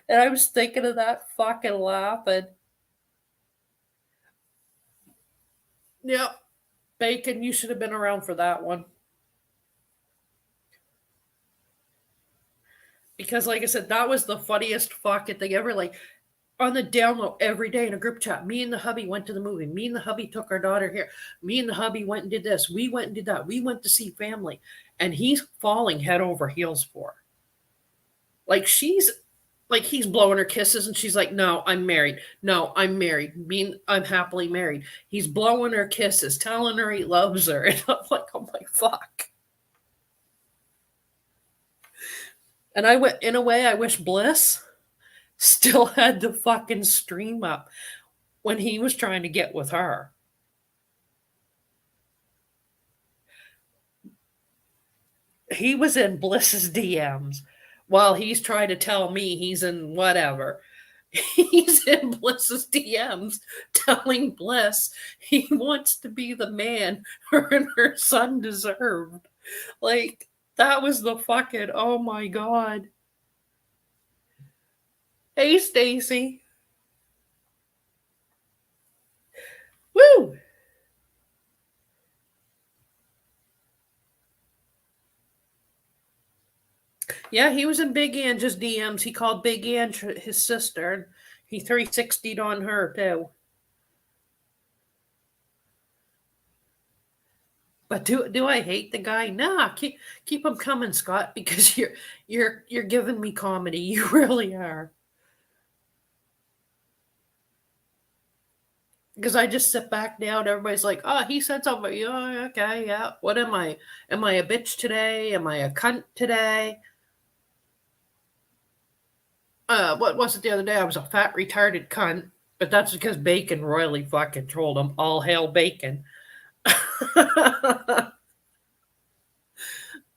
and I was thinking of that fucking laughing. Yeah, Bacon, you should have been around for that one. Because, like I said, that was the funniest fucking thing ever. Like, on the download every day in a group chat, me and the hubby went to the movie. Me and the hubby took our daughter here. Me and the hubby went and did this. We went and did that. We went to see family. And he's falling head over heels for her. Like, he's blowing her kisses and she's like, no, I'm married. No, I'm married. I'm happily married. He's blowing her kisses, telling her he loves her. And I'm like, oh my fuck. And I went, in a way, I wish Bliss still had the fucking stream up when he was trying to get with her. He was in Bliss's DMs while he's trying to tell me he's in whatever. He's in Bliss's DMs telling Bliss he wants to be the man her and her son deserved. Like, that was the fucking, oh my God. Hey, Stacy. Woo! Yeah, he was in Big Ange's DMs. He called Big Ange his sister, and he 360'd on her too. But do I hate the guy? Nah, keep him coming, Scott, because you're giving me comedy. You really are. Because I just sit back now and everybody's like, oh, he said something. Yeah, okay, yeah. What am I? Am I a bitch today? Am I a cunt today? What was it the other day? I was a fat retarded cunt, but that's because Bacon royally fucking trolled him. All hail Bacon.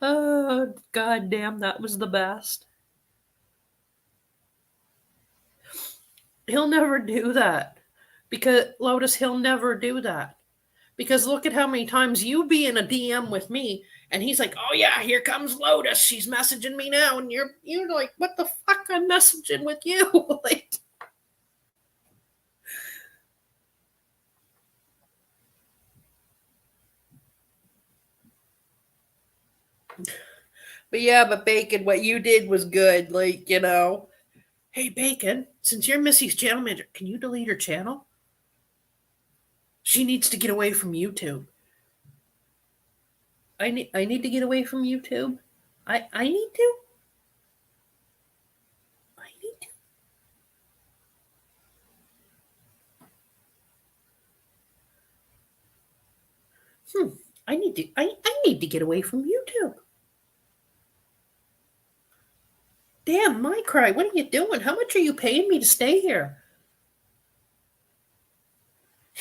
Oh, god damn, that was the best. He'll never do that. Because, Lotus, he'll never do that. Because look at how many times you be in a DM with me, and he's like, "Oh yeah, here comes Lotus. She's messaging me now," and you're like, "What the fuck? I'm messaging with you." Like, but yeah, but Bacon, what you did was good. Like, hey Bacon, since you're Missy's channel manager, can you delete her channel? She needs to get away from YouTube. I need to get away from YouTube. I need to. I need to. I need to get away from YouTube. Damn, my cry, what are you doing? How much are you paying me to stay here?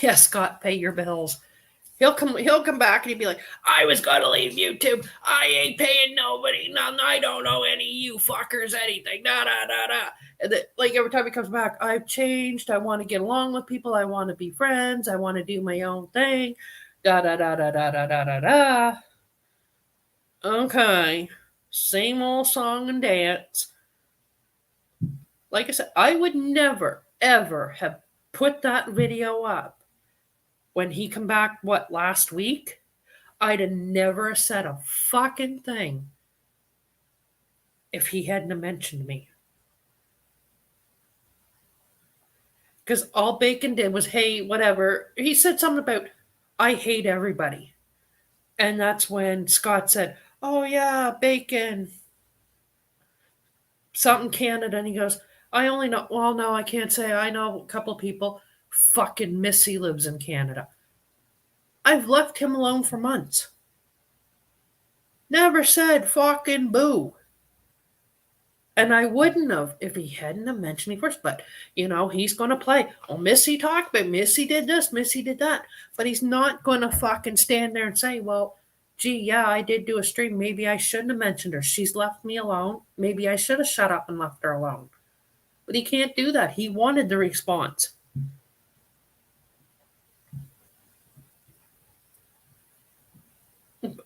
Yeah, Scott, pay your bills. He'll come back and he'll be like, I was gonna leave YouTube. I ain't paying nobody. None. I don't owe any of you fuckers anything. Da da da da. And like every time he comes back, I've changed. I want to get along with people. I want to be friends. I want to do my own thing. Da da da da da da da da da. Okay. Same old song and dance. Like I said, I would never, ever have put that video up when he come back, what, last week? I'd have never said a fucking thing if he hadn't mentioned me. Because all Bacon did was, hey, whatever. He said something about, I hate everybody. And that's when Scott said, oh, yeah, Bacon, something Canada. And he goes, I only know, well, no, I can't say I know a couple people. Fucking Missy lives in Canada. I've left him alone for months. Never said fucking boo. And I wouldn't have if he hadn't have mentioned me first. But, he's going to play. Oh, Missy talked, but Missy did this, Missy did that. But he's not going to fucking stand there and say, well, gee, yeah, I did do a stream. Maybe I shouldn't have mentioned her. She's left me alone. Maybe I should have shut up and left her alone. But he can't do that. He wanted the response.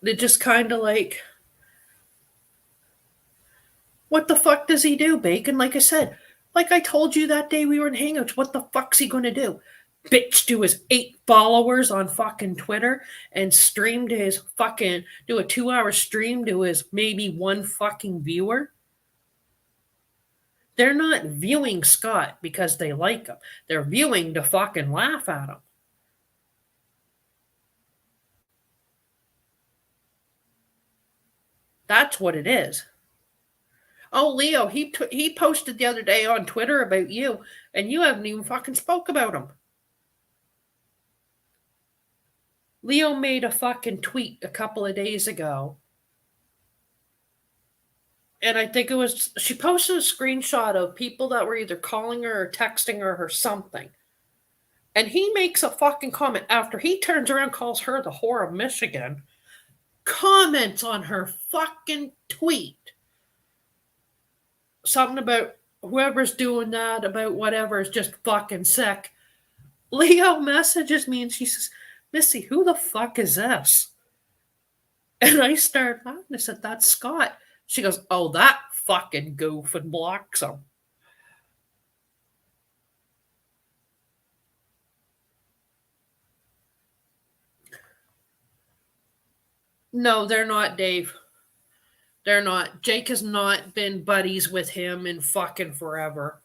It just kind of like, what the fuck does he do, Bacon? Like I said, like I told you that day we were in Hangouts, what the fuck's he going to do? Bitch to his 8 followers on fucking Twitter and stream to his fucking, do a 2-hour stream to his maybe one fucking viewer? They're not viewing Scott because they like him. They're viewing to fucking laugh at him. That's what it is. Oh, Leo, he posted the other day on Twitter about you, and you haven't even fucking spoke about him. Leo made a fucking tweet a couple of days ago, and I think she posted a screenshot of people that were either calling her or texting her or something. And he makes a fucking comment after he turns around and calls her the whore of Michigan, comments on her fucking tweet. Something about whoever's doing that, about whatever, is just fucking sick. Leo messages me and she says, Missy, who the fuck is this? And I started laughing. I said, that's Scott. She goes, oh, that fucking goof, and blocks him. No, they're not, Dave. They're not. Jake has not been buddies with him in fucking forever.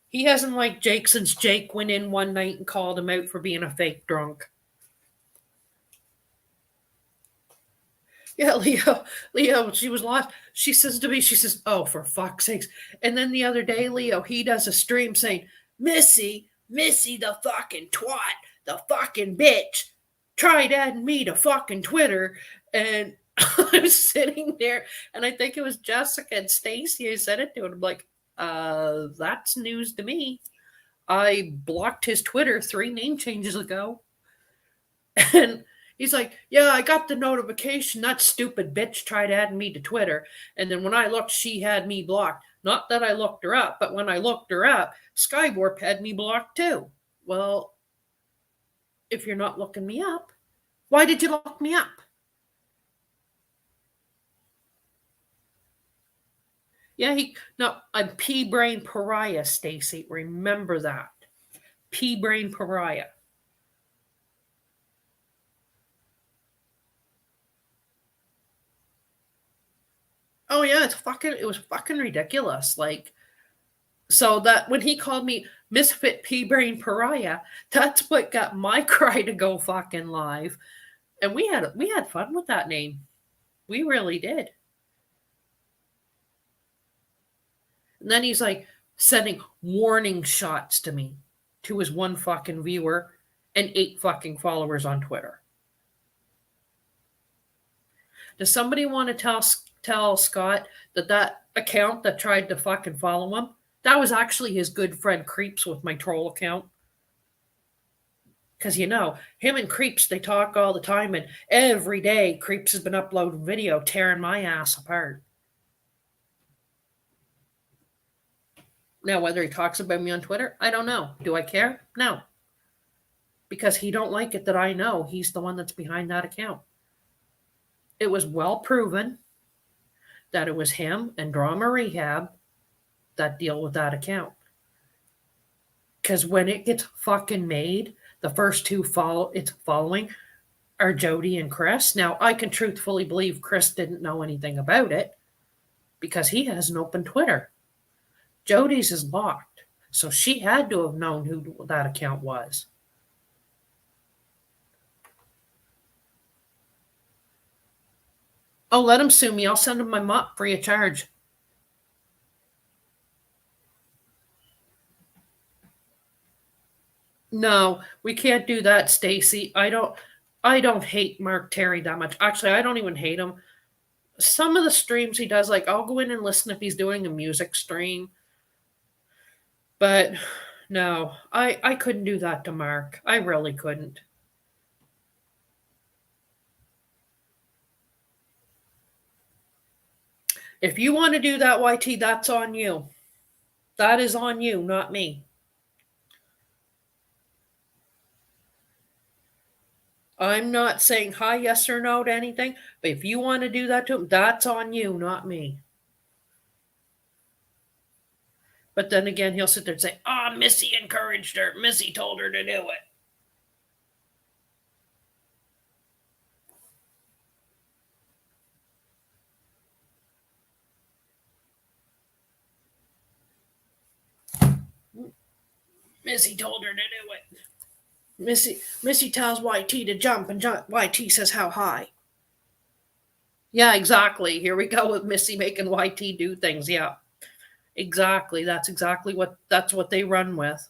He hasn't liked Jake since Jake went in one night and called him out for being a fake drunk. Yeah, Leo, she was lost. She says to me, she says, oh, for fuck's sakes. And then the other day, Leo, he does a stream saying, Missy, the fucking twat, the fucking bitch, tried adding me to fucking Twitter. And I was sitting there, and I think it was Jessica and Stacy who said it to him. I'm like, that's news to me. I blocked his Twitter 3 name changes ago. And he's like, yeah, I got the notification. That stupid bitch tried adding me to Twitter. And then when I looked, she had me blocked. Not that I looked her up, but when I looked her up, Skywarp had me blocked too. Well, if you're not looking me up, why did you look me up? Yeah, I'm P-Brain Pariah, Stacy. Remember that. P-Brain Pariah. Oh yeah, it was fucking ridiculous. Like, so that when he called me Misfit P-Brain Pariah, that's what got my cry to go fucking live. And we had fun with that name. We really did. And then he's like sending warning shots to me, to his one fucking viewer and 8 fucking followers on Twitter. Does somebody want to tell Scott that account that tried to fucking follow him, that was actually his good friend Creeps with my troll account? Because him and Creeps, they talk all the time, and every day Creeps has been uploading video tearing my ass apart. Now, whether he talks about me on Twitter, I don't know. Do I care? No. Because he don't like it that I know he's the one that's behind that account. It was well proven that it was him and Drama Rehab that deal with that account. Because when it gets fucking made, the first 2 it's following are Jody and Chris. Now, I can truthfully believe Chris didn't know anything about it because he has an open Twitter. Jody's is locked, so she had to have known who that account was. Oh, let him sue me. I'll send him my mop free of charge. No, we can't do that, Stacy. I don't hate Mark Terry that much. Actually, I don't even hate him. Some of the streams he does, like I'll go in and listen if he's doing a music stream. But no, I couldn't do that to Mark. I really couldn't. If you want to do that, YT, that's on you. That is on you, not me. I'm not saying hi, yes, or no to anything, but if you want to do that to him, that's on you, not me. But then again, he'll sit there and say, "Ah, oh, Missy encouraged her. Missy told her to do it." Missy told her to do it. Missy tells YT to jump, and YT says how high. Yeah, exactly. Here we go with Missy making YT do things. Yeah, exactly. That's what they run with.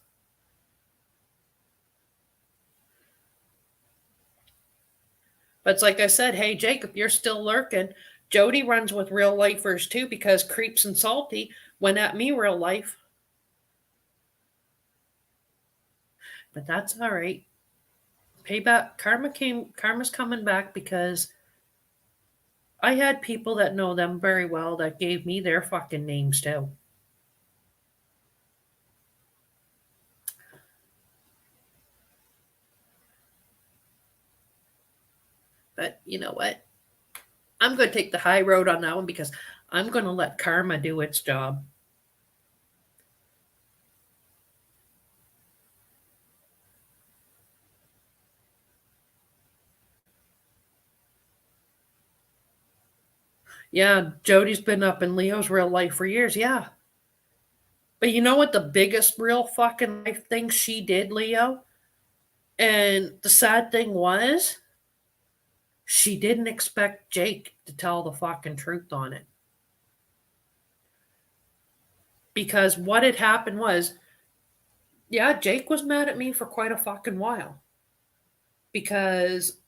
But it's like I said, hey Jake, if you're still lurking, Jody runs with real lifers too because Creeps and Salty went at me real life. But that's all right. Payback karma's coming back because I had people that know them very well that gave me their fucking names too. But you know what? I'm going to take the high road on that one because I'm going to let karma do its job. Yeah, Jody's been up in Leo's real life for years. Yeah. But you know what the biggest real fucking life thing she did, Leo? And the sad thing was, she didn't expect Jake to tell the fucking truth on it. Because what had happened was, yeah, Jake was mad at me for quite a fucking while. Because,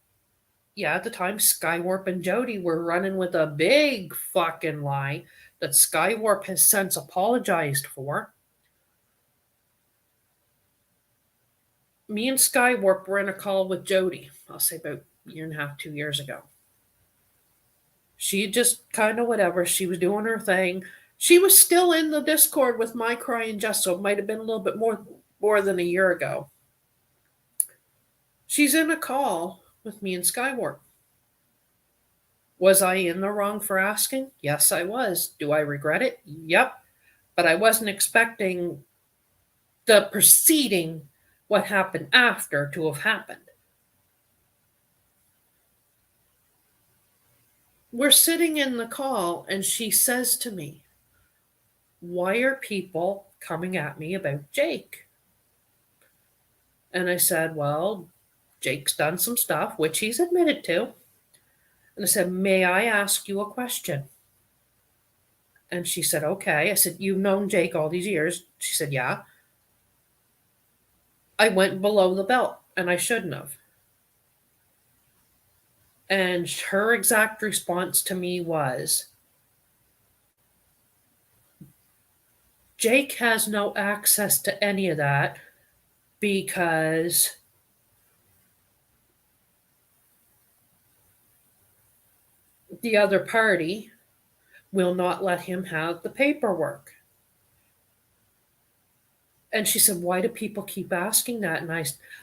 yeah, at the time, Skywarp and Jody were running with a big fucking lie that Skywarp has since apologized for. Me and Skywarp were in a call with Jody, I'll say about a year and a half, 2 years ago. She just kind of whatever. She was doing her thing. She was still in the Discord with my cry and just so it might have been a little bit more than a year ago. She's in a call with me and Skywarp. Was I in the wrong for asking? Yes, I was. Do I regret it? Yep. But I wasn't expecting the preceding what happened after to have happened. We're sitting in the call and she says to me, "Why are people coming at me about Jake?" And I said, "Well, Jake's done some stuff, which he's admitted to." And I said, "May I ask you a question?" And she said, "Okay." I said, "You've known Jake all these years?" She said, "Yeah." I went below the belt and I shouldn't have. And her exact response to me was, "Jake has no access to any of that because the other party will not let him have the paperwork." And she said, "Why do people keep asking that?" And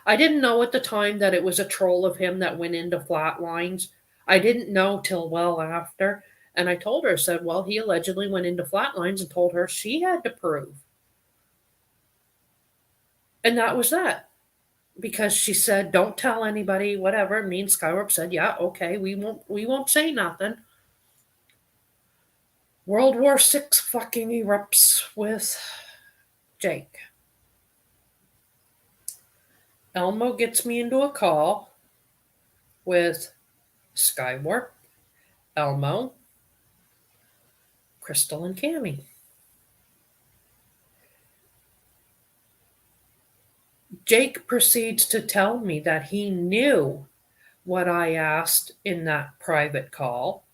I didn't know at the time that it was a troll of him that went into Flatlines. I didn't know till well after. And I told her, I said, "Well, he allegedly went into Flatlines and told her she had to prove." And that was that. Because she said, "Don't tell anybody, whatever." Me and Skywarp said, "Yeah, okay, we won't say nothing." World War VI fucking erupts with Jake. Elmo gets me into a call with Skywarp, Elmo, Crystal, and Cammy. Jake proceeds to tell me that he knew what I asked in that private call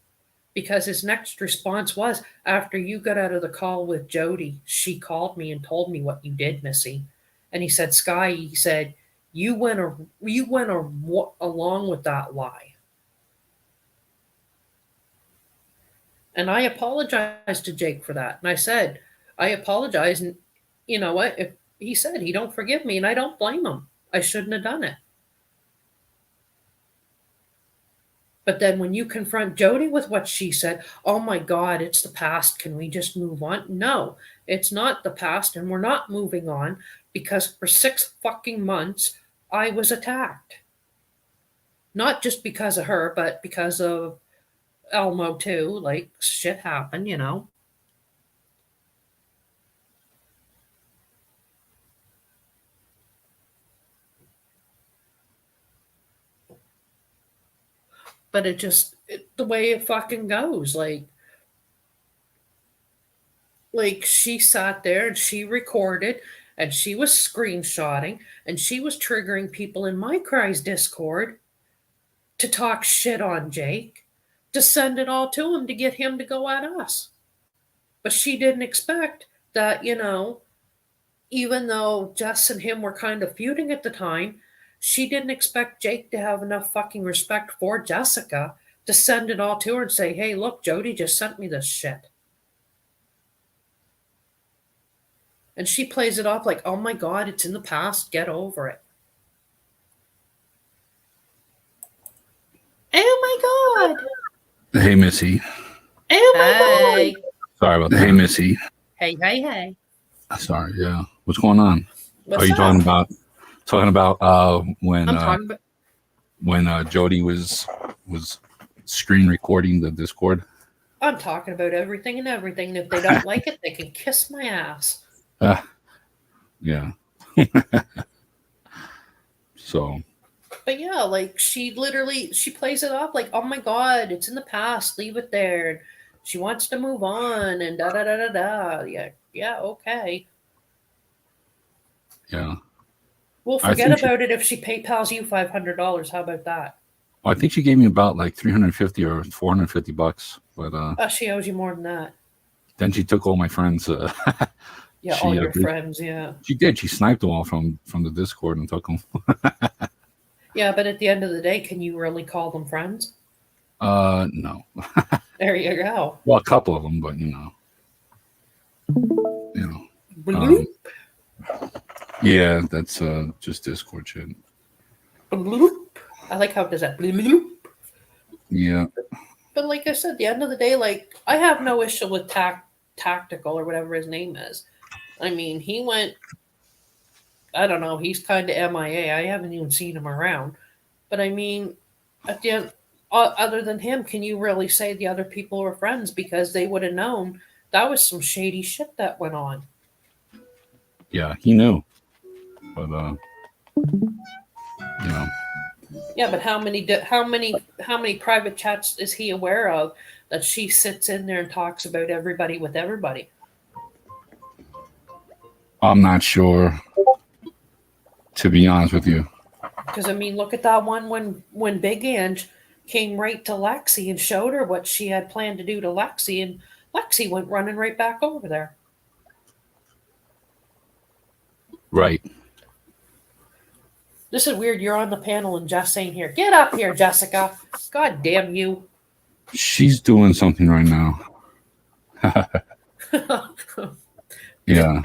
because his next response was, after you got out of the call with Jody, she called me and told me what you did, Missy. And he said, Sky, he said, along with that lie. And I apologized to Jake for that. And I said, I apologize. And you know what? If he said he don't forgive me, and I don't blame him. I shouldn't have done it. But then when you confront Jody with what she said, oh my God, it's the past. Can we just move on? No, it's not the past, and we're not moving on because for 6 fucking months I was attacked. Not just because of her, but because of Elmo too. Like shit happened, you know. But the way it fucking goes. Like she sat there and she recorded and she was screenshotting and she was triggering people in my cries Discord to talk shit on Jake, to send it all to him to get him to go at us. But she didn't expect that, even though Jess and him were kind of feuding at the time, she didn't expect Jake to have enough fucking respect for Jessica to send it all to her and say, hey, look, Jody just sent me this shit. And she plays it off like, oh my God, it's in the past. Get over it. Oh my God. Hey, Missy. Oh my Hey. God. Sorry about that. Hey, Missy. Hey. Sorry, yeah. What's going on? What's Are you up? talking about when I'm talking about. when Jody was screen recording the Discord? I'm talking about everything and everything. And if they don't like it, they can kiss my ass. Yeah. So. But yeah, like she plays it off like, oh my God, it's in the past, leave it there. And she wants to move on and da da da da da. Yeah, okay. Yeah. We'll forget about it if she PayPal's you $500. How about that? Well, I think she gave me about like $350 or $450, but she owes you more than that. Then she took all my friends. Yeah, all your friends. Yeah, she did. She sniped them all from the Discord and took them. Yeah, but at the end of the day, can you really call them friends? No. There you go. Well, a couple of them, but Bloop. Yeah, that's just Discord shit. Bloop. I like how it does that. Bloop. Yeah. But like I said, at the end of the day, like I have no issue with Tactical or whatever his name is. I mean, he went. I don't know. He's kind of MIA. I haven't even seen him around. But I mean, at the end, other than him, can you really say the other people were friends because they would have known that was some shady shit that went on? Yeah, he knew. But Yeah, but how many private chats is he aware of that she sits in there and talks about everybody with everybody? I'm not sure, to be honest with you. Because I mean, look at that one when Big Ange came right to Lexi and showed her what she had planned to do to Lexi, and Lexi went running right back over there. Right. This is weird. You're on the panel and Jess ain't here. Get up here, Jessica. God damn you. She's doing something right now. Yeah.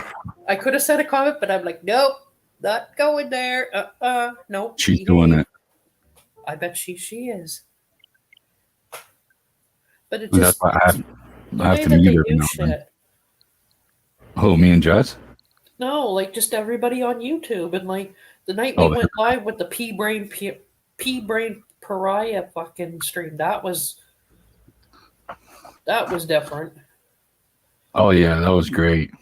I could have said a comment, but I'm like, nope, not going there. Nope. She's doing it. I bet she is. But it just that's why I have to mute her now. Oh, me and Jess? No, like just everybody on YouTube, and like the night we went live with the P Brain Pariah fucking stream, that was different. Oh yeah, that was great.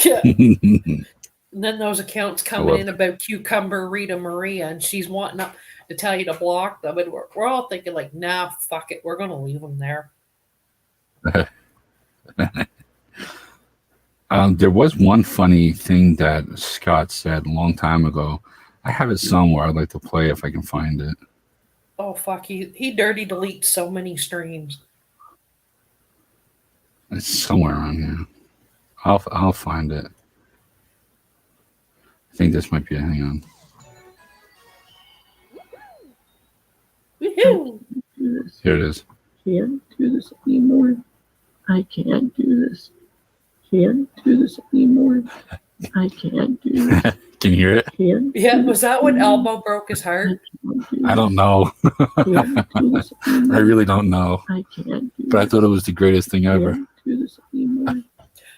Yeah. And then those accounts coming in about Cucumber Rita Maria, and she's wanting to tell you to block them, and we're all thinking like, nah, fuck it, we're gonna leave them there. There was one funny thing that Scott said a long time ago. I have it somewhere. I'd like to play if I can find it. Oh fuck, he dirty deletes so many streams. It's somewhere around here. I'll find it. I think this might be it. Hang on. Woohoo! Here it is. Can't do this anymore. I can't do this. Can't do this anymore. I can't do this. Can you hear it? Can't Yeah, was that when Elmo broke his heart? I don't know. Can't do this I anymore. really don't know. I can't do But I thought it was the greatest thing ever. Can't do this anymore.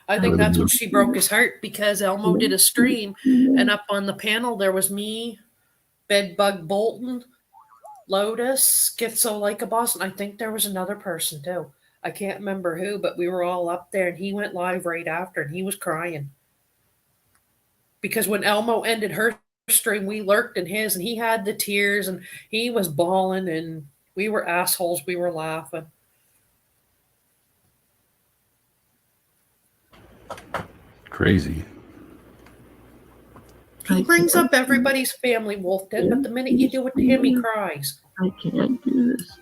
I think that's when she broke his heart because Elmo did a stream and up on the panel there was me, Bedbug Bolton, Lotus, Schizo Like a Boss, and I think there was another person too. I can't remember who, but we were all up there and he went live right after and he was crying. Because when Elmo ended her stream, we lurked in his and he had the tears and he was bawling and we were assholes. We were laughing. Crazy. He brings up everybody's family, Wolf did, but the minute you do it to him, he cries. I can't do this.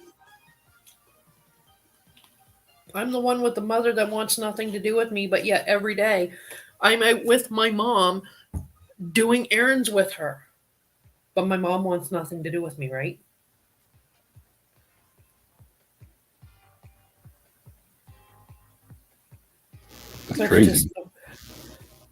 I'm the one with the mother that wants nothing to do with me, but yet every day I'm out with my mom doing errands with her. But my mom wants nothing to do with me, right? That's crazy.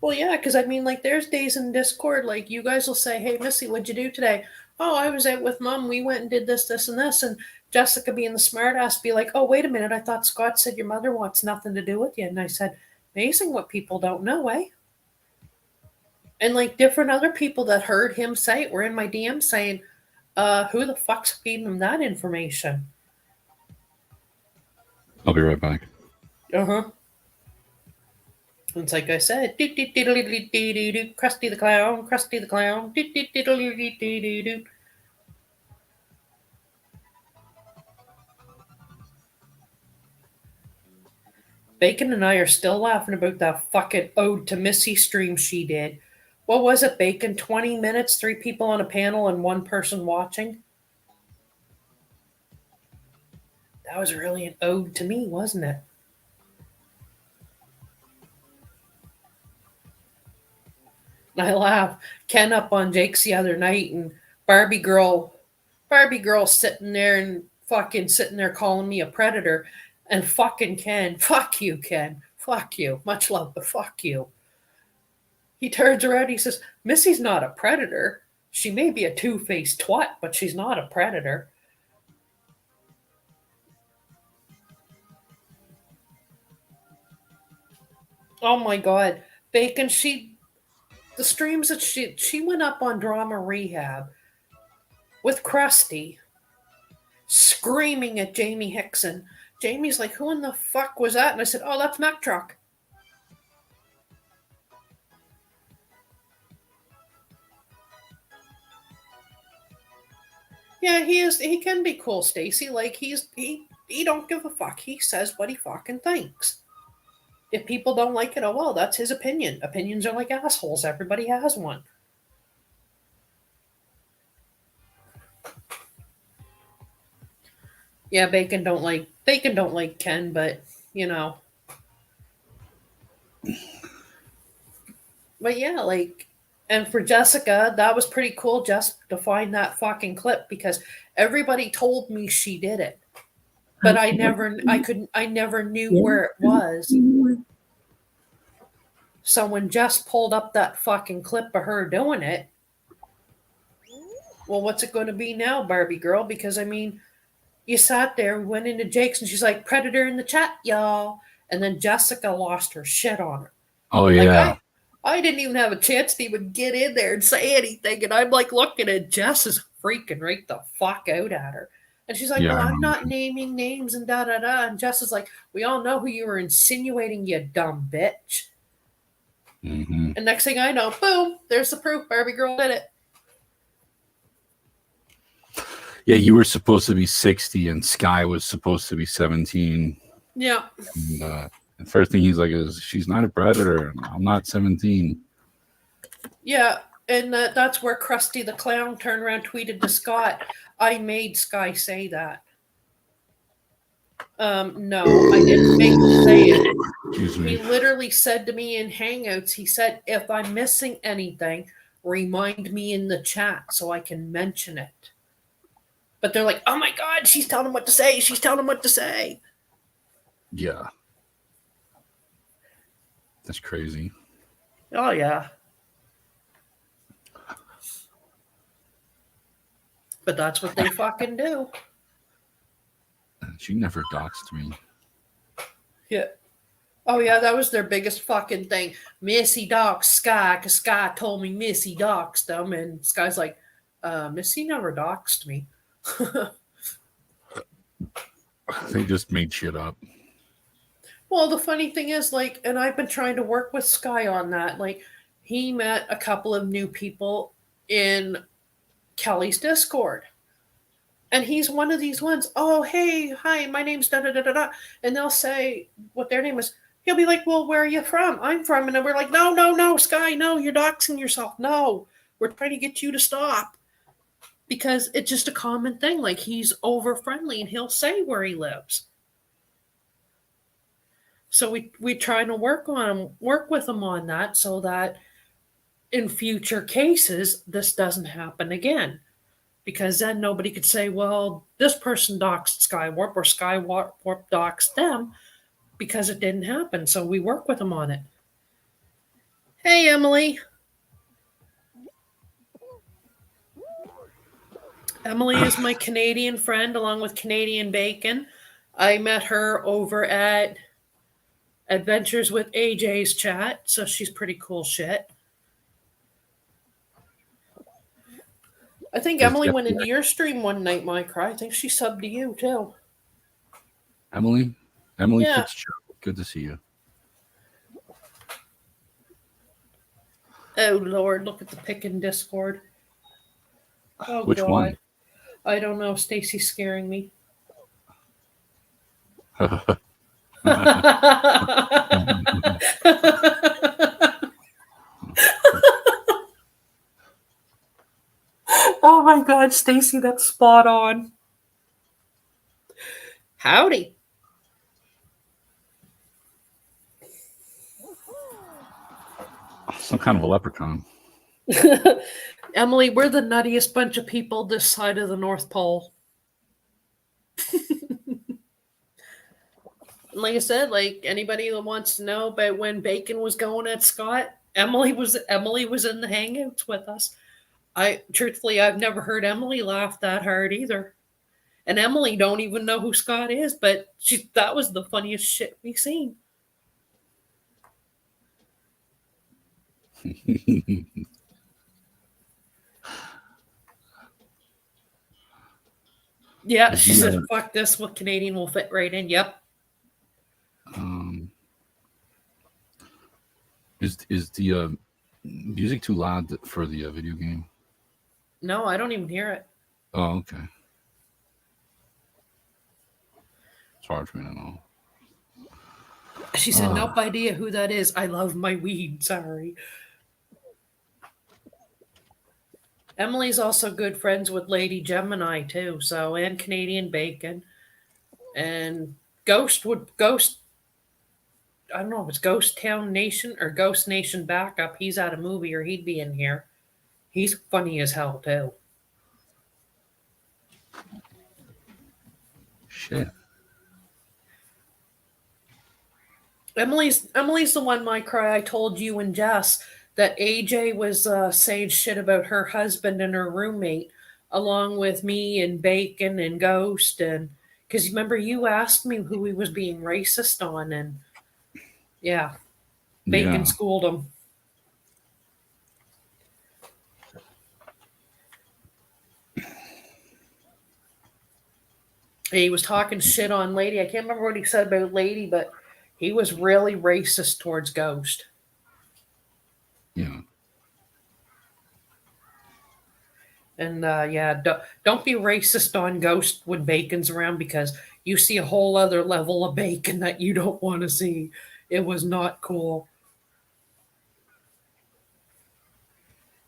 Well, yeah, because I mean, like, there's days in Discord, like, you guys will say, hey, Missy, what'd you do today? Oh, I was out with Mom. We went and did this, this, and this. And Jessica, being the smart ass, be like, oh, wait a minute. I thought Scott said your mother wants nothing to do with you. And I said, amazing what people don't know, eh? And, like, different other people that heard him say it were in my DM saying, who the fuck's feeding them that information? I'll be right back. Uh-huh. It's like I said, Krusty the Clown, Krusty the Clown, Bacon and I are still laughing about that fucking Ode to Missy stream she did. What was it, Bacon? 20 minutes, 3 people on a panel and 1 person watching? That was really an ode to me, wasn't it? I laugh. Ken up on Jake's the other night and Barbie girl sitting there and fucking sitting there calling me a predator and fucking Ken, fuck you, Ken, fuck you. Much love, but fuck you. He turns around, he says, Missy's not a predator. She may be a two-faced twat, but she's not a predator. Oh my god. Bacon, the streams that she went up on Drama Rehab with Krusty screaming at Jamie Hickson. Jamie's like, who in the fuck was that? And I said, oh, that's Mack Truck. Yeah, he can be cool, Stacy. Like he don't give a fuck. He says what he fucking thinks. If people don't like it, oh well, that's his opinion. Opinions are like assholes. Everybody has one. Yeah, Bacon don't like Ken, but you know. But yeah, like, and for Jessica, that was pretty cool just to find that fucking clip because everybody told me she did it. But I never knew where it was. So when Jess pulled up that fucking clip of her doing it, well, what's it going to be now, Barbie girl? Because I mean, you sat there, went into Jake's, and she's like, "Predator in the chat, y'all," and then Jessica lost her shit on her. Oh yeah. Like, I didn't even have a chance to even get in there and say anything, and I'm like looking at Jess is freaking right the fuck out at her. And she's like, Yeah, well, I'm not naming names and da-da-da. And Jess is like, we all know who you were insinuating, you dumb bitch. Mm-hmm. And next thing I know, boom, there's the proof. Barbie girl did it. Yeah, you were supposed to be 60 and Sky was supposed to be 17. Yeah. And, And first thing he's like is, she's not a predator. I'm not 17. Yeah, and that's where Krusty the Clown turned around, tweeted to Scott, "I made Sky say that." No, I didn't make him say it. Excuse He me. literally said to me in Hangouts, he said, "If I'm missing anything, remind me in the chat so I can mention it." But they're like, "Oh my God, she's telling him what to say. She's telling him what to say." Yeah. That's crazy. Oh, yeah. But that's what they fucking do. She never doxed me. Yeah. Oh, yeah, that was their biggest fucking thing. Missy doxed Sky because Sky told me Missy doxed them. And Sky's like, Missy never doxed me. They just made shit up. Well, the funny thing is, like, and I've been trying to work with Sky on that. Like, he met a couple of new people in Kelly's Discord. And he's one of these ones, "Oh, hey, hi, my name's da da da da da." And they'll say what their name is. He'll be like, "Well, where are you from?" "I'm from." And then we're like, "No, no, no, Sky, no, you're doxing yourself. No, we're trying to get you to stop." Because it's just a common thing. Like, he's over friendly and he'll say where he lives. So we try to work with him on that so that in future cases this doesn't happen again. Because then nobody could say, "Well, this person doxed Skywarp or Skywarp doxed them," because it didn't happen. So we work with them on it. Hey, Emily. Emily is my Canadian friend along with Canadian Bacon. I met her over at Adventures with AJ's chat, so she's pretty cool shit. I think Emily went into your stream one night, Micro. I think she subbed to you too. Emily Yeah. Fitzgerald. Good to see you. Oh Lord, look at the pick in Discord. Oh, Which God. one? I don't know. Stacy's scaring me. Oh my God, Stacy, that's spot on. Howdy. Some kind of a leprechaun. Emily, we're the nuttiest bunch of people this side of the North Pole. Like I said, like anybody that wants to know about when Bacon was going at Scott, Emily was in the hangouts with us. I've never heard Emily laugh that hard either. And Emily don't even know who Scott is, but that was the funniest shit we seen. Yeah, she said, "Fuck this, what Canadian will fit right in." Yep. Is the music too loud for the video game? No, I don't even hear it. Oh, okay. It's hard for me to know. She said, "Nope idea who that is. I love my weed. Sorry." Emily's also good friends with Lady Gemini too, so and Canadian Bacon. And Ghost. I don't know if it's Ghost Town Nation or Ghost Nation Backup. He's at a movie or he'd be in here. He's funny as hell too. Shit. Emily's the one, I told you and Jess that AJ was saying shit about her husband and her roommate, along with me and Bacon and Ghost, and because remember you asked me who he was being racist on, and yeah, Bacon schooled him. He was talking shit on Lady. I can't remember what he said about Lady, but he was really racist towards Ghost. Yeah. And don't be racist on Ghost when Bacon's around, because you see a whole other level of bacon that you don't want to see. It was not cool.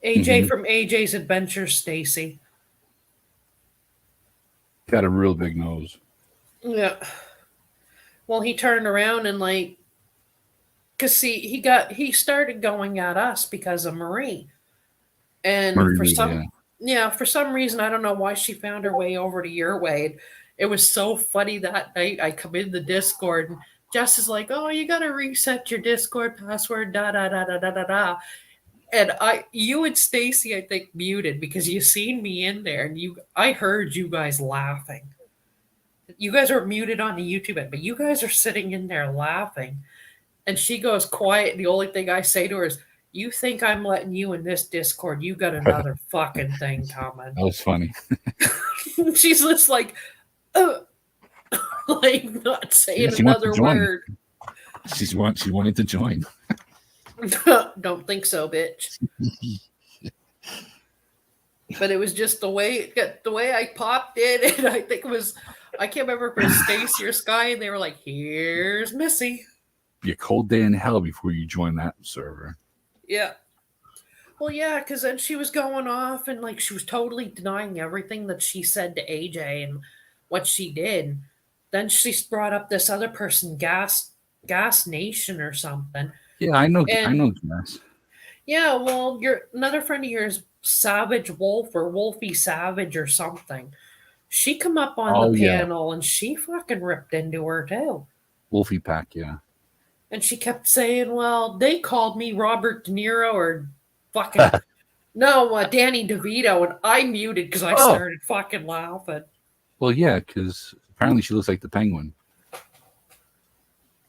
AJ Mhm. from AJ's Adventures, Stacy. Got a real big nose. Yeah. Well, he turned around and like, cause see, he started going at us because of Marie, and Marie Rita, yeah. yeah, for some reason I don't know why she found her way over to your way. It was so funny that night. I come in the Discord and Jess is like, "Oh, you gotta reset your Discord password." Da da da da da da da. And you and Stacy, I think, muted because you seen me in there, and I heard you guys laughing. You guys are muted on the YouTube end, but you guys are sitting in there laughing. And she goes quiet. And the only thing I say to her is, "You think I'm letting you in this Discord? You got another fucking thing coming." That was funny. She's just like, uh, like not Yeah, saying she wants to another join. word. She wanted to join. Don't think so, bitch. But it was just the way I popped in, and I think it was, I can't remember if it was Stacy or Sky, and they were like, "Here's Missy." Be a cold day in hell before you join that server. Yeah. Well, yeah, because then she was going off and like she was totally denying everything that she said to AJ and what she did. Then she brought up this other person, Gas Nation or something. Yeah, I know. I And know. Gas. yeah, well, you're another friend of yours, Savage Wolf or Wolfie Savage or something. She come up on the Oh yeah, panel and she fucking ripped into her too. Wolfie Pack. Yeah. And she kept saying, "Well, they called me Robert De Niro or fucking no, Danny DeVito," and I muted because I Oh. started fucking laughing. Well, yeah, because apparently she looks like the Penguin.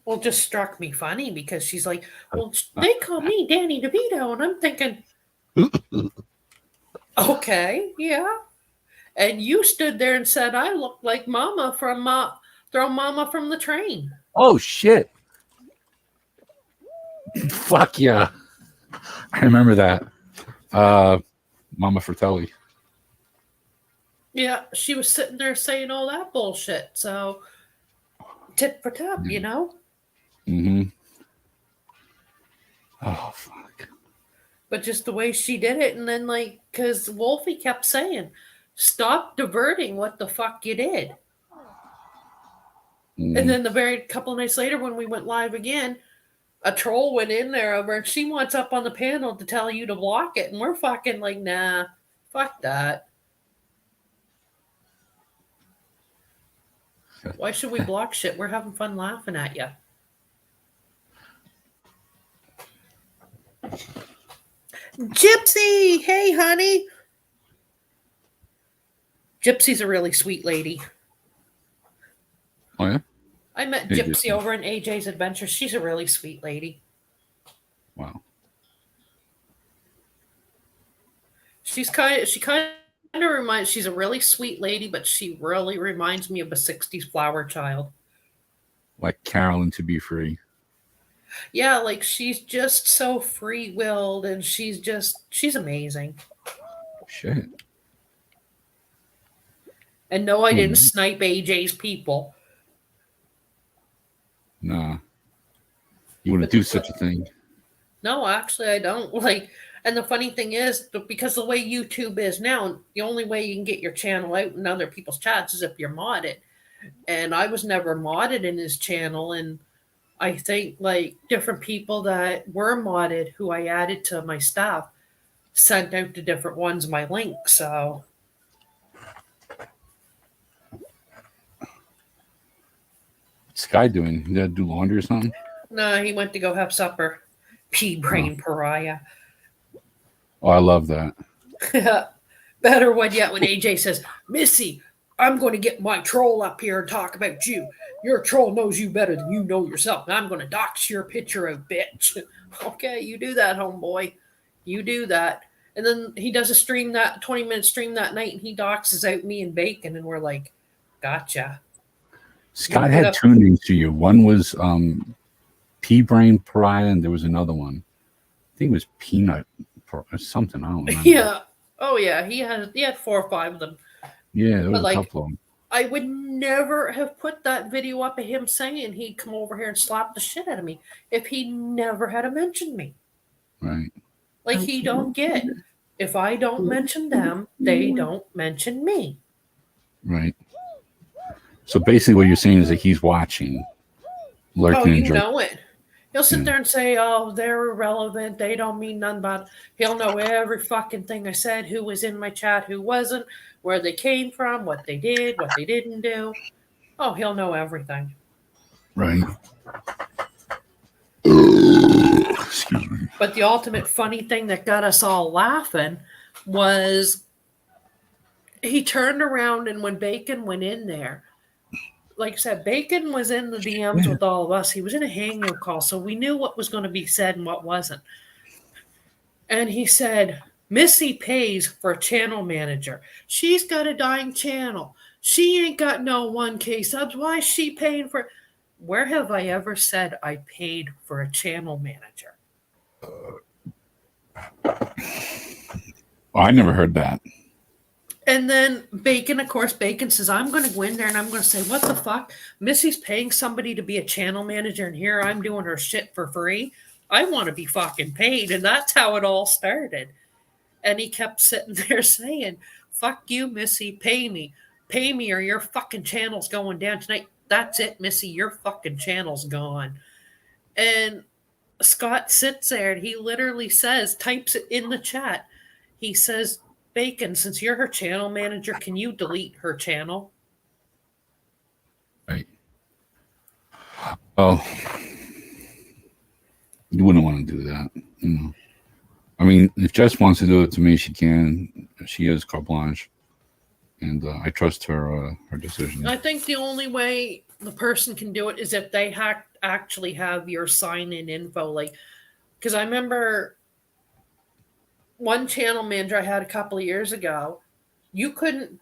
Well, it just struck me funny because she's like, "Well, they call me Danny DeVito," and I'm thinking, "Okay, yeah." And you stood there and said, "I look like Mama from Throw Mama from the Train." Oh shit! Fuck yeah! I remember that. Mama Fratelli. Yeah, she was sitting there saying all that bullshit. So, tit for tat, you know? Mm-hmm. Oh, fuck. But just the way she did it. And then, like, because Wolfie kept saying, "Stop diverting what the fuck you did." Mm. And then the very couple of nights later, when we went live again, a troll went in there over and she wants up on the panel to tell you to block it. And we're fucking like, nah, fuck that. Why should we block shit? We're having fun laughing at you. Gypsy! Hey, honey. Gypsy's a really sweet lady. Oh, yeah? I met Hey, Gypsy over in AJ's Adventures. She's a really sweet lady. Wow. She kind of reminds, she's a really sweet lady, but she really reminds me of a 60s flower child. Like Carolyn to be free. Yeah, like she's just so free-willed and she's amazing. Shit. And no, I didn't snipe AJ's people. Nah. You wouldn't do such a thing. No, actually, I don't. Like, and the funny thing is, because the way YouTube is now, the only way you can get your channel out in other people's chats is if you're modded. And I was never modded in his channel, and I think like different people that were modded who I added to my staff sent out to different ones my link. So What's Sky doing? You gotta do laundry or something? no, he went to go have supper. Pea brain pariah. Oh, I love that. Better one yet when AJ says, "Missy, I'm going to get my troll up here and talk about you. Your troll knows you better than you know yourself, and I'm going to dox your picture of bitch." Okay, you do that, homeboy. You do that. And then he does a stream, that 20-minute stream that night, and he doxes out me and Bacon, and we're like, "Gotcha." Scott had two names to you. One was Pea Brain Pariah, and there was another one. I think it was Peanut or something. I don't remember. Yeah. Oh yeah. He had 4 or 5 of them. Yeah, there was But, a like, couple of them. I would never have put that video up of him saying he'd come over here and slap the shit out of me if he never had mentioned me. Right. Like, I he can't don't do get, this. if I don't mention them, they don't mention me. Right. So basically, what you're saying is that he's watching, Oh, lurking and you jerking. know it. He'll sit there and say, oh, they're irrelevant. They don't mean nothing about it. He'll know every fucking thing I said, who was in my chat, who wasn't, where they came from, what they did, what they didn't do. Oh, he'll know everything. Right. Excuse me. But the ultimate funny thing that got us all laughing was he turned around, and when Bacon went in there, like I said, Bacon was in the DMs with all of us. He was in a hangout call, so we knew what was going to be said and what wasn't. And he said, Missy pays for a channel manager. She's got a dying channel. She ain't got no 1K subs. Why is she paying for? Where have I ever said I paid for a channel manager? I never heard that. And then Bacon, of course, Bacon says, I'm going to go in there and I'm going to say, what the fuck? Missy's paying somebody to be a channel manager, and here I'm doing her shit for free. I want to be fucking paid. And that's how it all started. And he kept sitting there saying, fuck you, Missy, pay me. Pay me or your fucking channel's going down tonight. That's it, Missy, your fucking channel's gone. And Scott sits there and he literally says, types it in the chat. He says, Bacon, since you're her channel manager, can you delete her channel? Right. Well, you wouldn't want to do that. You know. I mean, if Jess wants to do it to me, she can. She has carte blanche, and I trust her decision. I think the only way the person can do it is if they actually have your sign-in info. Like, because I remember one channel manager I had a couple of years ago, you couldn't,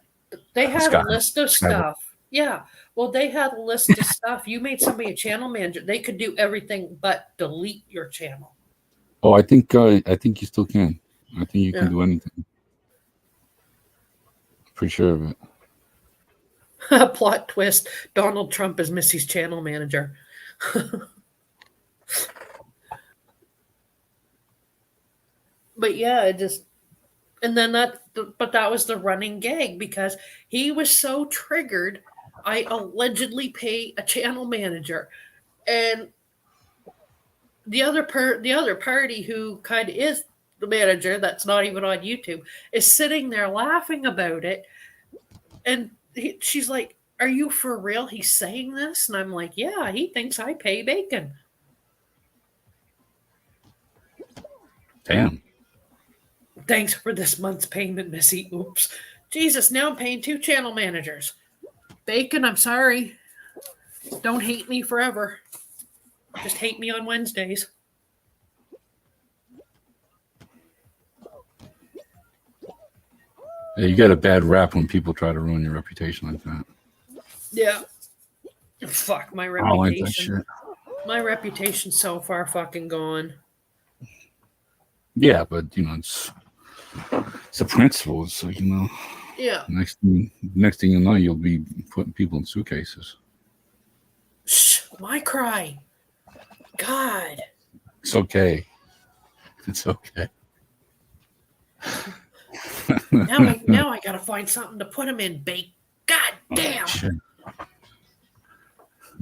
they had Scott. a list of stuff. Yeah. Well, they had a list of stuff. You made somebody a channel manager, they could do everything but delete your channel. Oh, I think you still can. I think you can do anything. Pretty sure of it. Plot twist: Donald Trump is Missy's channel manager. But yeah, it just, and then that was the running gag because he was so triggered. I allegedly pay a channel manager, and the other party who kind of is the manager that's not even on YouTube is sitting there laughing about it, and she's like, "Are you for real? He's saying this?" And I'm like, "Yeah, he thinks I pay Bacon." Damn. Thanks for this month's payment, Missy. Oops. Jesus, now I'm paying 2 channel managers. Bacon, I'm sorry. Don't hate me forever. Just hate me on Wednesdays. Yeah, you get a bad rap when people try to ruin your reputation like that. Yeah. Fuck, my I don't like that reputation. shit. My reputation's so far fucking gone. Yeah, but you know, it's a principle. So you know, Yeah. next thing you know, you'll be putting people in suitcases. Shh, my cry. God. It's okay. It's okay. Now I gotta find something to put him in, Bake. God damn. Shit.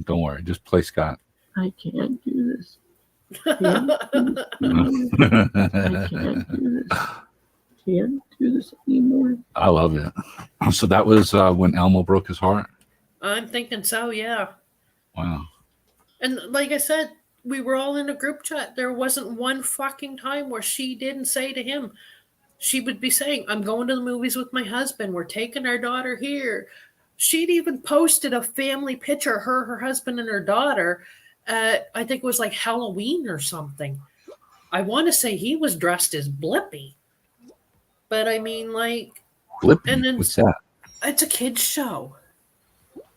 Don't worry, just play Scott. I can't do this. I can't do this. Can't do this anymore. I love it. So that was when Elmo broke his heart. I'm thinking so, yeah. Wow. And like I said, we were all in a group chat. There wasn't one fucking time where she didn't say to him, she would be saying, I'm going to the movies with my husband. We're taking our daughter here. She'd even posted a family picture, her husband, and her daughter. I think it was like Halloween or something. I want to say he was dressed as Blippi. But I mean, like... Blippi? And then, what's that? It's a kid's show.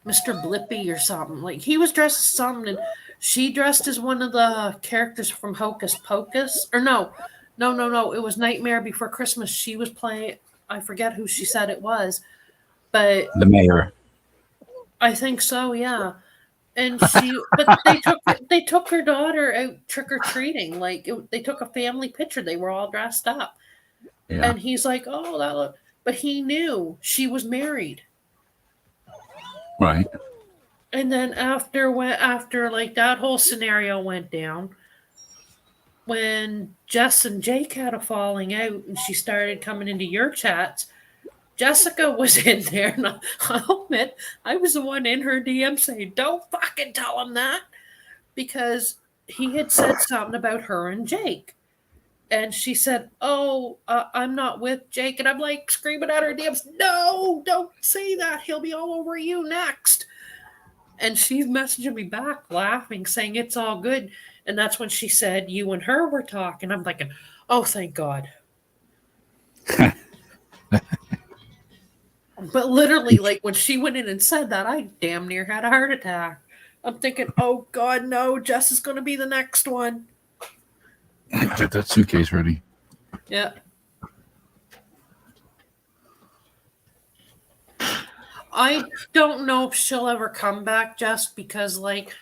Mr. Blippi or something. Like, he was dressed as something, and she dressed as one of the characters from Hocus Pocus. Or no. It was Nightmare Before Christmas. She was playing, I forget who she said it was, but... The mayor. I think so, yeah. And but they took her daughter out trick or treating. Like they took a family picture. They were all dressed up, Yeah. and he's like, "Oh, that look." But he knew she was married. Right. And then after like that whole scenario went down, when Jess and Jake had a falling out, and she started coming into your chats, Jessica was in there, and I'll admit I was the one in her DM saying, "Don't fucking tell him that," because he had said something about her and Jake. And she said, "Oh, I'm not with Jake." And I'm like screaming at her DMs, "No, don't say that. He'll be all over you next." And she's messaging me back, laughing, saying it's all good. And that's when she said, "You and her were talking." I'm thinking, "Oh, thank God." But literally, like when she went in and said that, I damn near had a heart attack. I'm thinking, "Oh God, no, Jess is going to be the next one." Get that suitcase ready. Yeah. I don't know if she'll ever come back, just because, like,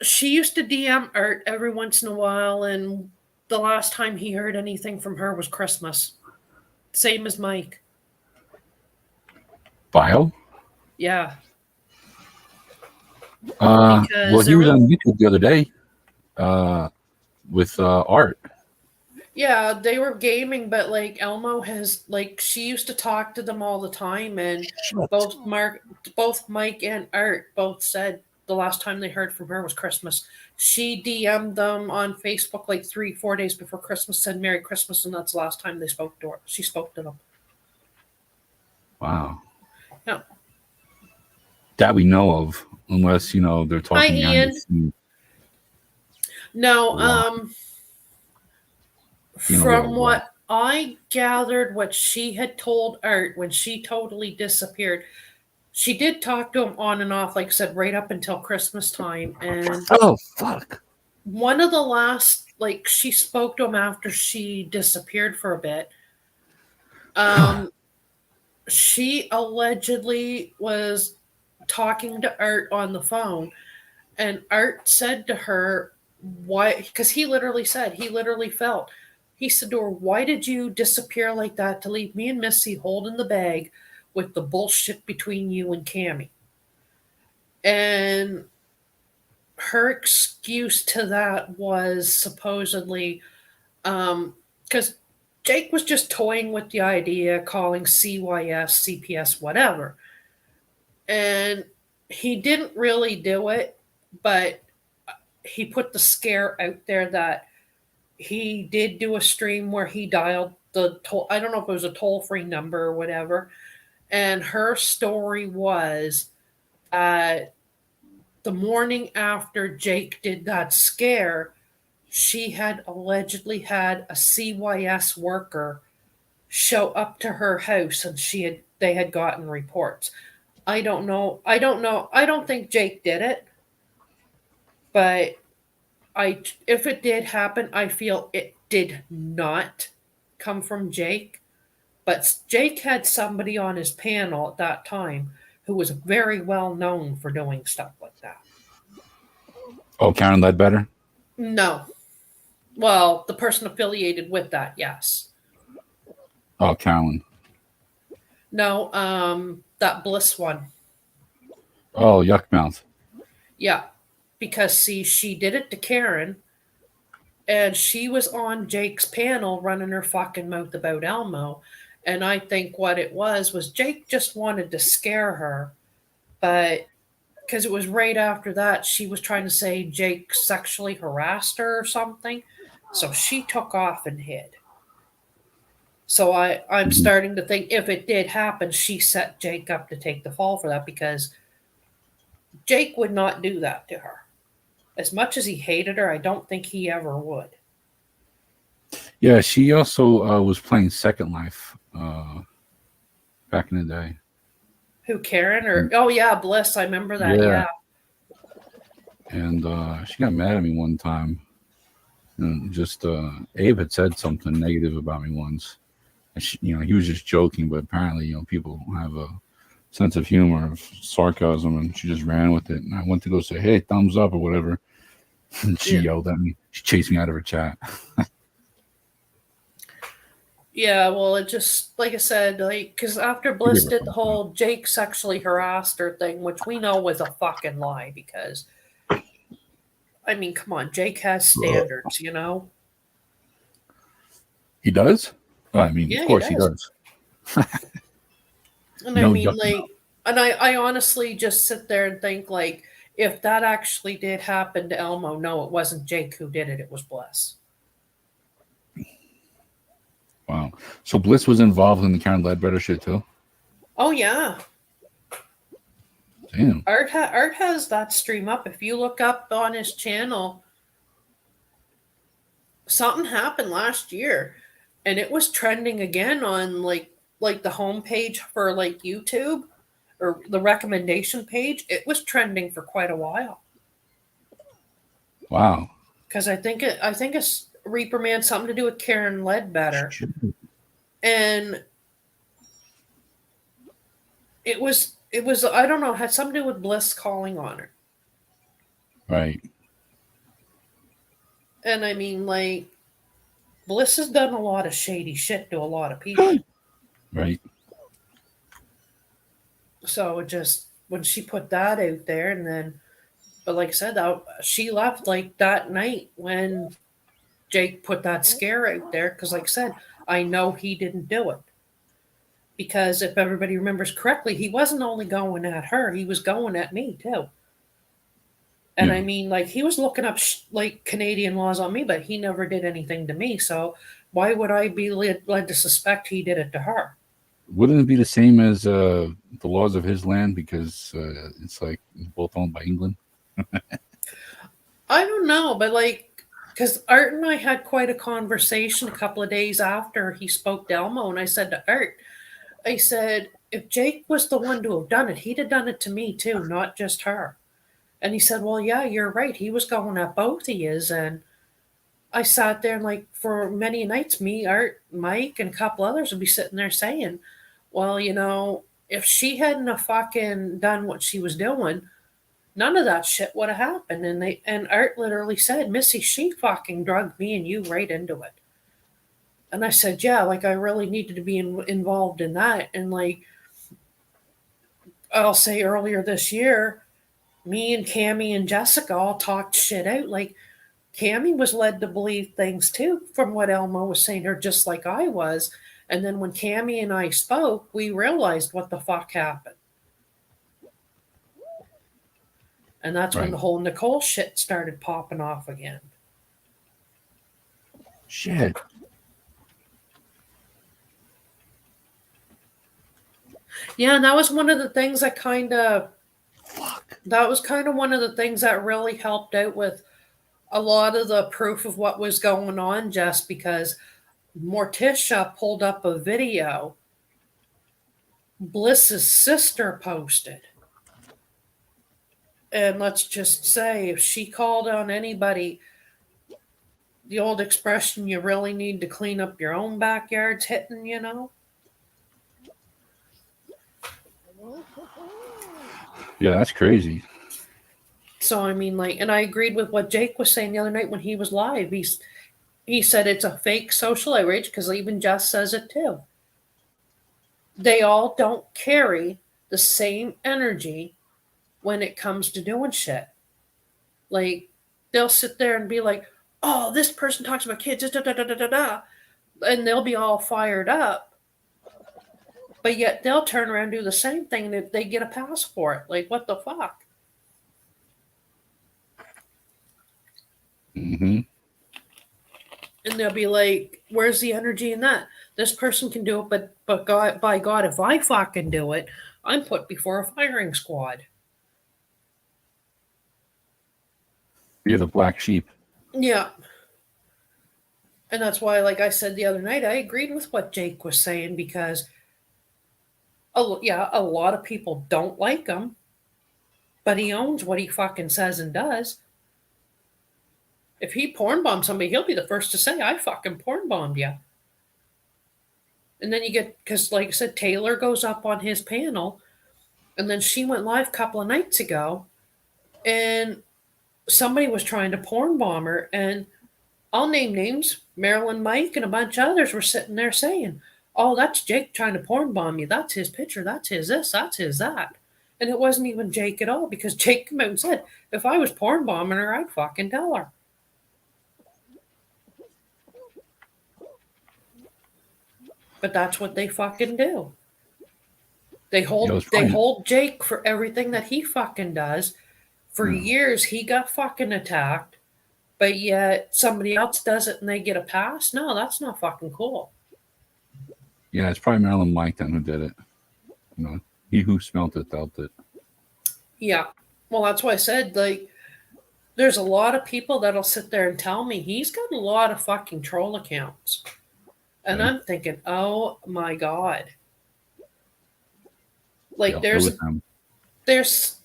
she used to DM Art every once in a while, and the last time he heard anything from her was Christmas. Same as Mike. Bio? Yeah. Well, Because he there was was, on YouTube the other day with Art. yeah, they were gaming, but like Elmo has, like, she used to talk to them all the time, and both Mike and Art both said the last time they heard from her was Christmas. She DM'd them on Facebook like 3, 4 days before Christmas, said Merry Christmas, and that's the last time they spoke to her. She spoke to them. Wow. Yeah. That we know of, unless, they're Hi, talking behind the Ian. scenes. No, Wow. Being a from little rough. what I gathered, what she had told Art when she totally disappeared, she did talk to him on and off, like I said, right up until Christmas time. And Oh, fuck. one of the last, like, she spoke to him after she disappeared for a bit. She allegedly was talking to Art on the phone, and Art said to her, "Why?" Because he literally said, he literally felt. He said to her, "Why did you disappear like that to leave me and Missy holding the bag with the bullshit between you and Cammy?" And her excuse to that was supposedly because Jake was just toying with the idea, calling CYS, CPS, whatever. And he didn't really do it, but he put the scare out there that he did do a stream where he dialed the toll. I don't know if it was a toll free number or whatever. And her story was that the morning after Jake did that scare, she had allegedly had a CYS worker show up to her house, and they had gotten reports. I don't know. I don't know. I don't think Jake did it, but if it did happen, I feel it did not come from Jake. But Jake had somebody on his panel at that time who was very well known for doing stuff like that. Oh, Karen Ledbetter? No. Well, the person affiliated with that, yes. Oh, Carolyn. No, that Bliss one. Oh, Yuckmouth. Yeah. Because see, she did it to Karen, and she was on Jake's panel running her fucking mouth about Elmo. And I think what it was Jake just wanted to scare her, but because it was right after that, she was trying to say Jake sexually harassed her or something. So she took off and hid. So I'm starting to think if it did happen, she set Jake up to take the fall for that, because Jake would not do that to her. As much as he hated her, I don't think he ever would. Yeah, she also was playing Second Life back in the day. Who, Karen? Or oh yeah, Bliss, I remember that. Yeah. And she got mad at me one time. And just Abe had said something negative about me once. And he was just joking, but apparently, people have sense of humor, of sarcasm, and she just ran with it. And I went to go say, "Hey, thumbs up" or whatever, and she yelled at me. She chased me out of her chat. Yeah, well, it just, like I said, like, because after Bliss did the whole Jake sexually harassed her thing, which we know was a fucking lie, because, I mean, come on, Jake has standards, you know? He does? I mean, Yeah, of course he does. And I mean, like, and I honestly just sit there and think, like, if that actually did happen to Elmo, no, it wasn't Jake who did it, it was Bliss. Wow. So Bliss was involved in the Karen Ledbetter shit too? Oh, yeah. Damn. Art has that stream up. If you look up on his channel, something happened last year, and it was trending again on like the homepage for like YouTube or the recommendation page. It was trending for quite a while. Wow. Because I think it's Reaper Man, something to do with Karen Ledbetter, and it was I don't know, had something to do with Bliss calling on her. Right. And I mean, like, Bliss has done a lot of shady shit to a lot of people. Right. So it just, when she put that out there, and then, but like I said, she left like that night when Jake put that scare out there. Because, like I said, I know he didn't do it. Because if everybody remembers correctly, he wasn't only going at her, he was going at me too. And Yeah. I mean, like, he was looking up like Canadian laws on me, but he never did anything to me. So why would I be led to suspect he did it to her? Wouldn't it be the same as the laws of his land, because it's like both owned by England? I don't know, but like, because Art and I had quite a conversation a couple of days after he spoke to Elmo, and I said to Art, I said, if Jake was the one to have done it, he'd have done it to me too, not just her. And he said, well, yeah, you're right. He was going at both of yous. And I sat there and, like, for many nights, me, Art, Mike, and a couple others would be sitting there saying, well, you know, if she hadn't have fucking done what she was doing, none of that shit would have happened. And Art literally said, Missy, she fucking drugged me and you right into it. And I said, yeah, like, I really needed to be involved in that. And, like, I'll say earlier this year, me and Cammie and Jessica all talked shit out. Like, Cammie was led to believe things too from what Elmo was saying to her, just like I was. And then when Cammie and I spoke, we realized what the fuck happened. And that's when the whole Nicole shit started popping off again. Shit. Yeah, and that was one of the things that that was kind of one of the things that really helped out with a lot of the proof of what was going on, just because Morticia pulled up a video Bliss's sister posted. And let's just say, if she called on anybody, the old expression, you really need to clean up your own backyard's hitting, you know? Yeah, that's crazy. So, I mean, like, and I agreed with what Jake was saying the other night when he was live. He said it's a fake social outrage, because even Jess says it too. They all don't carry the same energy when it comes to doing shit. Like, they'll sit there and be like, oh, this person talks about kids, da, da, da, da, da, da, and they'll be all fired up. But yet they'll turn around and do the same thing, and they get a pass for it. Like, what the fuck? Mm-hmm. And they'll be like, where's the energy in that? This person can do it, but God, by God, if I fucking do it, I'm put before a firing squad. You're the black sheep. Yeah. And that's why, like I said the other night, I agreed with what Jake was saying, because, a lot of people don't like him, but he owns what he fucking says and does. If he porn bombed somebody, he'll be the first to say, I fucking porn bombed you. And then you get, because like I said, Taylor goes up on his panel And then she went live a couple of nights ago, and somebody was trying to porn bomb her. And I'll name names. Marilyn Mike and a bunch of others were sitting there saying, "Oh, that's Jake trying to porn bomb you. That's his picture. That's his this. That's his that." And it wasn't even Jake at all, because Jake came out and said, "If I was porn bombing her, I'd fucking tell her." But that's what they fucking do. They hold Jake for everything that he fucking does. For years, he got fucking attacked, but yet somebody else does it and they get a pass. No, that's not fucking cool. Yeah, it's probably Marilyn Mike then who did it. You know, he who smelt it dealt it. Yeah. Well, that's why I said, like, there's a lot of people that'll sit there and tell me he's got a lot of fucking troll accounts. And I'm thinking, oh my God. Like, Yeah, there's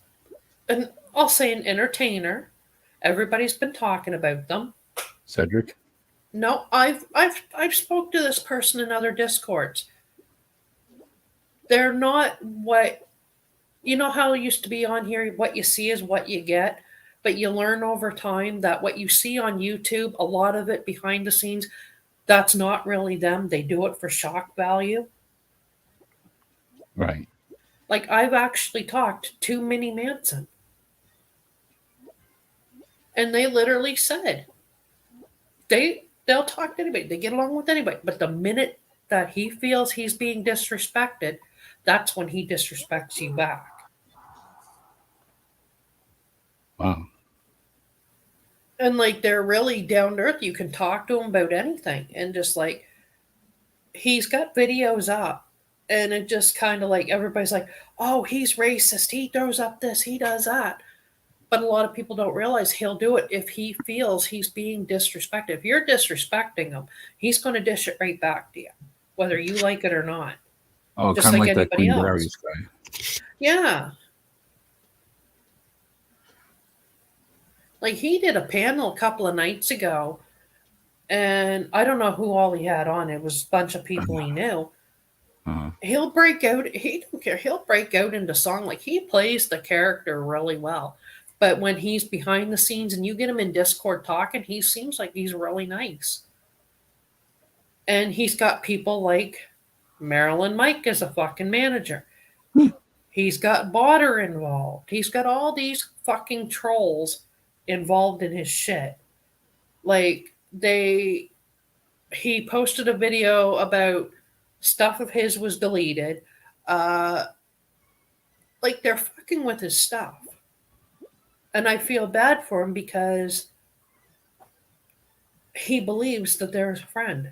an, I'll say an entertainer. Everybody's been talking about them. Cedric? No, I've spoke to this person in other Discords. They're not what, you know how it used to be on here, what you see is what you get, but you learn over time that what you see on YouTube, a lot of it behind the scenes, that's not really them. They do it for shock value. Right. Like, I've actually talked to Minnie Manson. And they literally said they'll talk to anybody. They get along with anybody. But the minute that he feels he's being disrespected, that's when he disrespects you back. Wow. And like, they're really down to earth. You can talk to him about anything. And just like, he's got videos up. And it just kind of like, everybody's like, oh, he's racist. He throws up this. He does that. But a lot of people don't realize he'll do it if he feels he's being disrespected. If you're disrespecting him, he's going to dish it right back to you, whether you like it or not. Oh, just kind of like like that anybody Queen else. Darius guy. Yeah. Like, he did a panel a couple of nights ago, and I don't know who all he had on. It was a bunch of people he knew. He'll break out. He don't care. He'll break out into song. Like, he plays the character really well. But when he's behind the scenes and you get him in Discord talking, he seems like he's really nice. And he's got people like Marilyn Mike as a fucking manager. He's got Botter involved. He's got all these fucking trolls involved in his shit. Like, he posted a video about stuff of his was deleted. Like, they're fucking with his stuff. And I feel bad for him because he believes that there's a friend.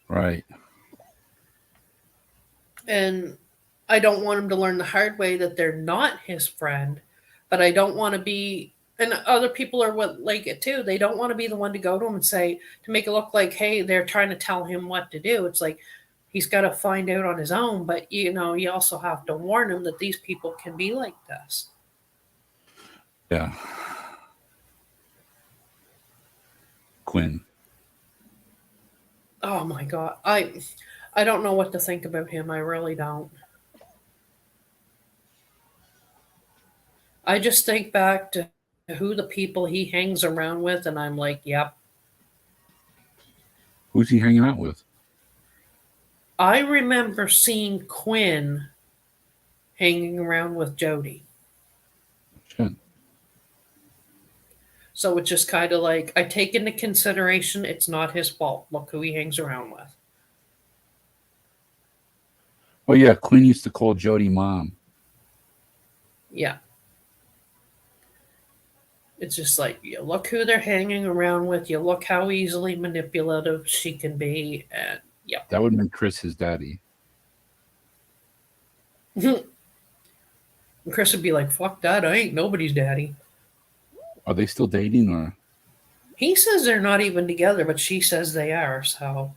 Right. And I don't want him to learn the hard way that they're not his friend, but I don't want to be, and other people are like it too. They don't want to be the one to go to him and say, to make it look like, hey, they're trying to tell him what to do. It's like, he's got to find out on his own, but you also have to warn him that these people can be like this. Yeah. Quinn. Oh my God. I don't know what to think about him. I really don't. I just think back to who the people he hangs around with, and I'm like, yep. Who's he hanging out with? I remember seeing Quinn hanging around with Jody. Shit. So it's just kind of like, I take into consideration it's not his fault. Look who he hangs around with. Oh, yeah. Quinn used to call Jody mom. Yeah. It's just like, you look who they're hanging around with. You look how easily manipulative she can be. And yeah. That would have been Chris, his daddy. And Chris would be like, fuck that. I ain't nobody's daddy. Are they still dating, or? He says they're not even together, but she says they are. So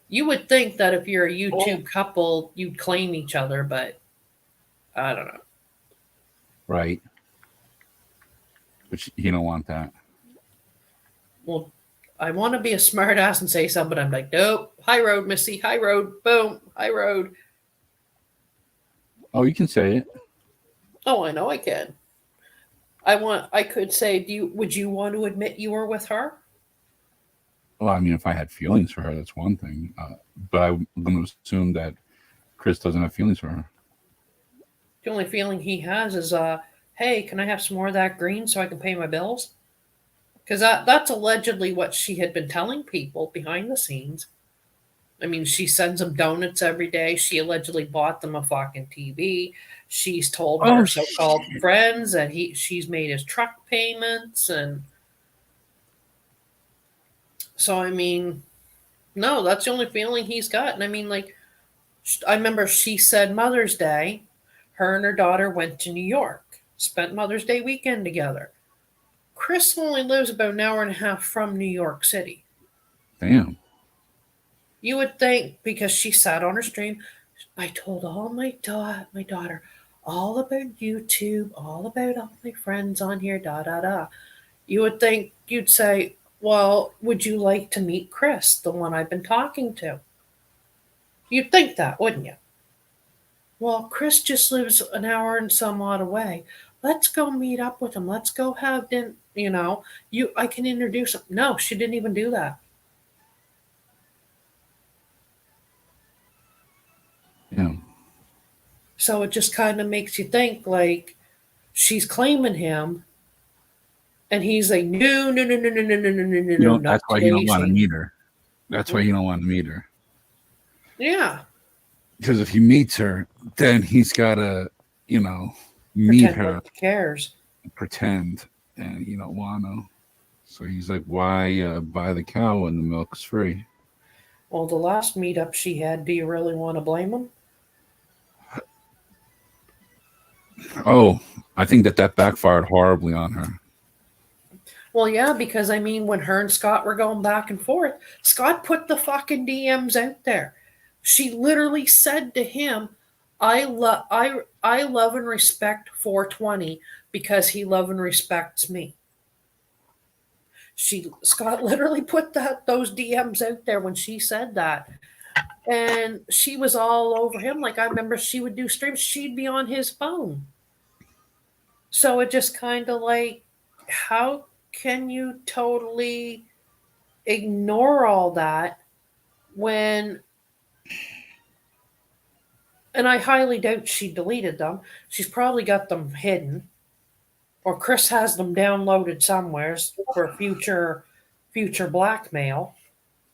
you would think that if you're a YouTube couple, you'd claim each other, but I don't know. Right. But you don't want that. Well, I want to be a smart ass and say something, but I'm like, nope. High road, Missy. High road. Boom. High road. Oh, you can say it. Oh, I know I can. I could say, would you want to admit you were with her? Well, I mean, if I had feelings for her, that's one thing. But I'm going to assume that Chris doesn't have feelings for her. The only feeling he has is, hey, can I have some more of that green so I can pay my bills? Because that's allegedly what she had been telling people behind the scenes. I mean, she sends them donuts every day. She allegedly bought them a fucking TV. She's told Oh her so-called shit! friends that she's made his truck payments, and so I mean, no, that's the only feeling he's got. And I mean, like, I remember she said Mother's Day, her and her daughter went to New York, spent Mother's Day weekend together. Chris only lives about an hour and a half from New York City. Damn. You would think, because she sat on her stream, I told all my daughter all about YouTube, all about all my friends on here, da da da. You would think you'd say, well, would you like to meet Chris, the one I've been talking to? You'd think that, wouldn't you? Well, Chris just lives an hour and some odd away. Let's go meet up with him. Let's go have dinner. I can introduce him. No, she didn't even do that. Yeah. So it just kind of makes you think, like, she's claiming him, and he's like, no, no, no, no, no, no, no, no, no, no, You no, know, not that's why you today, don't want to Shane. meet her. That's why you don't want to meet her. Yeah. Because if he meets her, then he's got to, meet Pretend her, like he cares. pretend, and you don't want to. So he's like, why buy the cow when the milk's free? Well, the last meetup she had, do you really want to blame him? Oh, I think that backfired horribly on her. Well, yeah, because I mean, when her and Scott were going back and forth, Scott put the fucking DMs out there. She literally said to him, I love and respect 420 because he love and respects me." Scott literally put those DMs out there when she said that. And she was all over him. Like, I remember she would do streams, she'd be on his phone. So it just kind of like, how can you totally ignore all that when, and I highly doubt she deleted them. She's probably got them hidden, or Chris has them downloaded somewhere for future blackmail.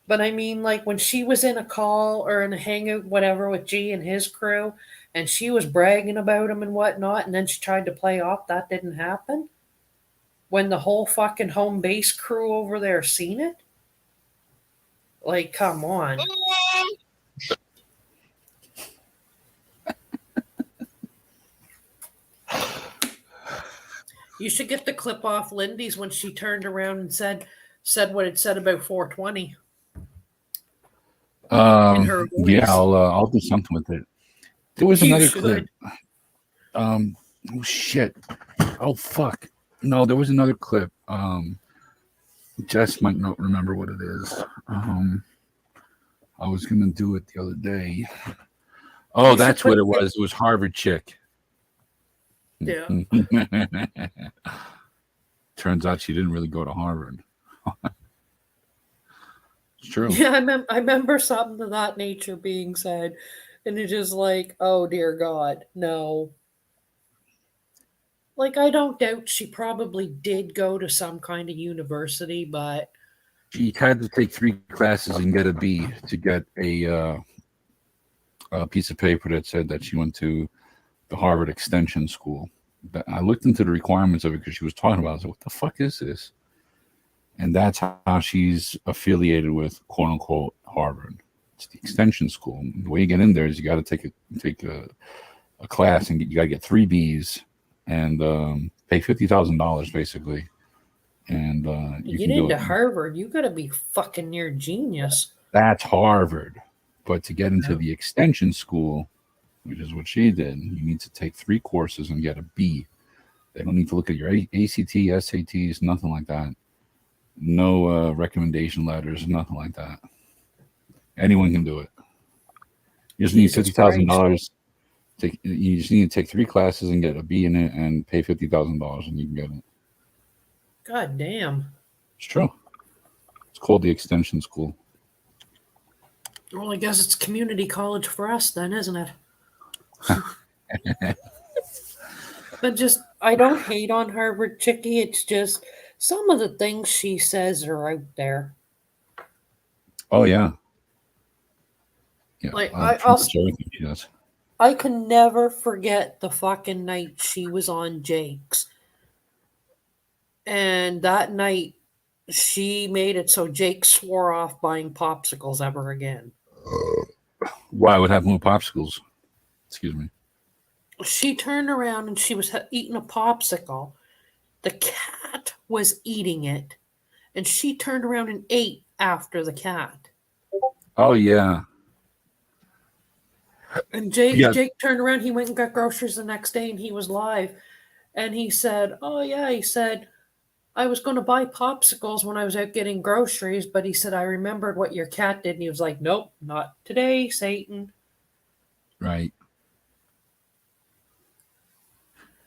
But I mean, like, when she was in a call or in a hangout, whatever, with G and his crew, and she was bragging about him and whatnot, and then she tried to play off that didn't happen when the whole fucking home base crew over there seen it. Like, come on. You should get the clip off Lindy's when she turned around and said what it said about 420. In her voice. Yeah, I'll do something with it. There was You another should. clip. Oh shit. Oh fuck. No, there was another clip. Jess might not remember what it is. I was gonna do it the other day. Oh, that's what it was. It was Harvard chick. Yeah. Turns out she didn't really go to Harvard. It's true. Yeah, I remember something of that nature being said, and it's just like, oh dear God, no. Like, I don't doubt she probably did go to some kind of university, but She had to take 3 classes and get a B to get a piece of paper that said that she went to the Harvard Extension School. I looked into the requirements of it because she was talking about it. I was like, what the fuck is this? And that's how she's affiliated with quote unquote Harvard. It's the extension school. The way you get in there is you got to take a class, and you got to get 3 Bs and pay $50,000 basically. And you get can do into it. Harvard, you gotta be fucking near genius. That's Harvard. But to get into the extension school, which is what she did, you need to take 3 courses and get a B. They don't need to look at your ACT, SATs, nothing like that. No recommendation letters, nothing like that. Anyone can do it. You just need $50,000. You just need to take 3 classes and get a B in it, and pay $50,000, and you can get it. God damn. It's true. It's called the Extension School. Well, I guess it's community college for us then, isn't it? But just, I don't hate on Harvard Chickie. It's just some of the things she says are out there. Oh yeah. Yeah. Like, pretty much everything she does. I can never forget the fucking night she was on Jake's. And that night, she made it so Jake swore off buying popsicles ever again. Why would have more popsicles? Excuse me. She turned around and she was eating a popsicle. The cat was eating it. And she turned around and ate after the cat. Oh yeah. And Jake turned around. He went and got groceries the next day and he was live. And he said, oh yeah, he said, I was going to buy popsicles when I was out getting groceries, but he said, I remembered what your cat did. And he was like, nope, not today, Satan. Right.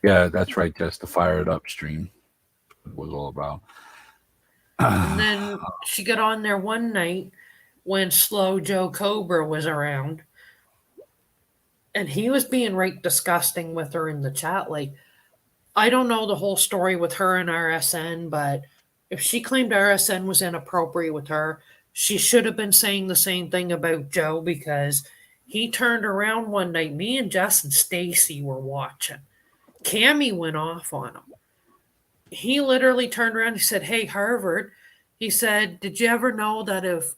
Yeah, that's right. That's the Fire It Up stream. It was all about. And then she got on there one night when Slow Joe Cobra was around. And he was being right disgusting with her in the chat. Like, I don't know the whole story with her and RSN, but if she claimed RSN was inappropriate with her, she should have been saying the same thing about Joe, because he turned around one night. Me and Jess and Stacy were watching. Cammy went off on him. He literally turned around. He said, hey, Harvard. He said, did you ever know that if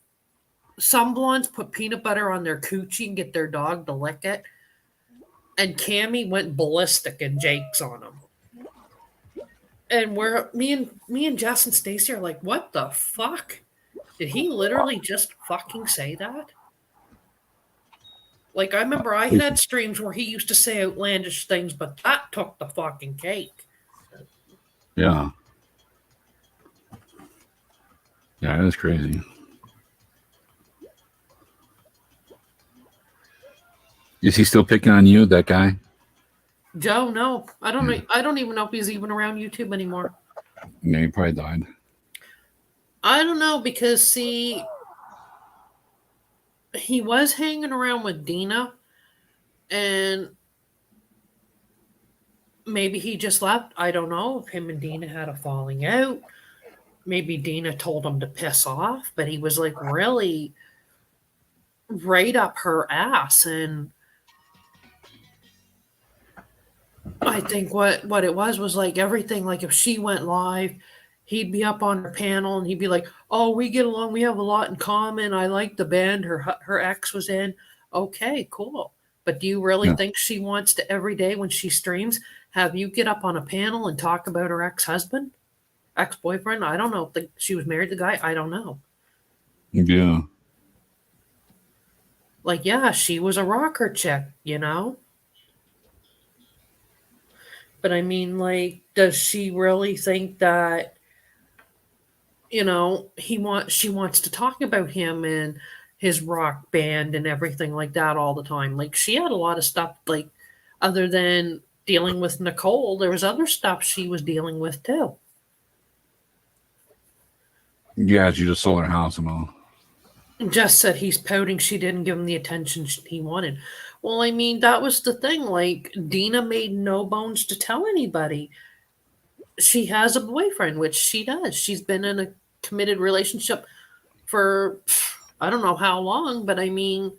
some blondes put peanut butter on their coochie and get their dog to lick it? And Cammy went ballistic and Jake's on him. And me and Jess and Stacy are like, what the fuck? Did he literally just fucking say that? Like, I remember I had streams where he used to say outlandish things, but that took the fucking cake. Yeah. Yeah, that's crazy. Is he still picking on you, that guy? Joe, no. I don't know. I don't even know if he's even around YouTube anymore. Yeah, he probably died. I don't know, because see, he was hanging around with Dina, and maybe he just left. I don't know if him and Dina had a falling out. Maybe Dina told him to piss off, but he was like really right up her ass. And I think what it was like everything. Like, if she went live, he'd be up on her panel and he'd be like, oh, we get along. We have a lot in common. I like the band her ex was in. Okay, cool. But do you really think she wants to, every day when she streams, have you get up on a panel and talk about her ex-husband, ex-boyfriend? I don't know. She was married to the guy. I don't know. Yeah. Like, yeah, she was a rocker chick, you know? But I mean, like, does she really think that, you know, she wants to talk about him and his rock band and everything like that all the time? Like, she had a lot of stuff, like, other than dealing with Nicole, there was other stuff she was dealing with too. Yeah, she just sold her house and all. Just said he's pouting she didn't give him the attention he wanted. Well, I mean, that was the thing. Like, Dina made no bones to tell anybody she has a boyfriend, which she does. She's been in a committed relationship for I don't know how long, but I mean,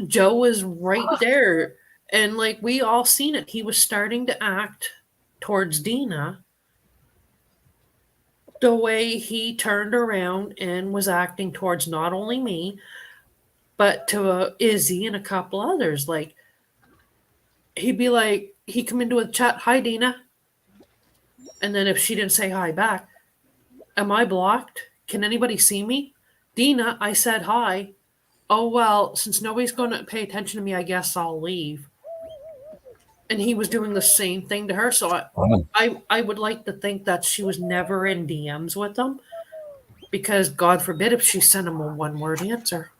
Joe was right there. And like, we all seen it. He was starting to act towards Dina the way he turned around and was acting towards not only me, but to Izzy and a couple others. Like, he'd be like, he'd come into a chat, hi, Dina. And then if she didn't say hi back, am I blocked? Can anybody see me? Dina, I said hi. Oh, well, since nobody's going to pay attention to me, I guess I'll leave. And he was doing the same thing to her. So I would like to think that she was never in DMs with him, because God forbid if she sent him a one-word answer.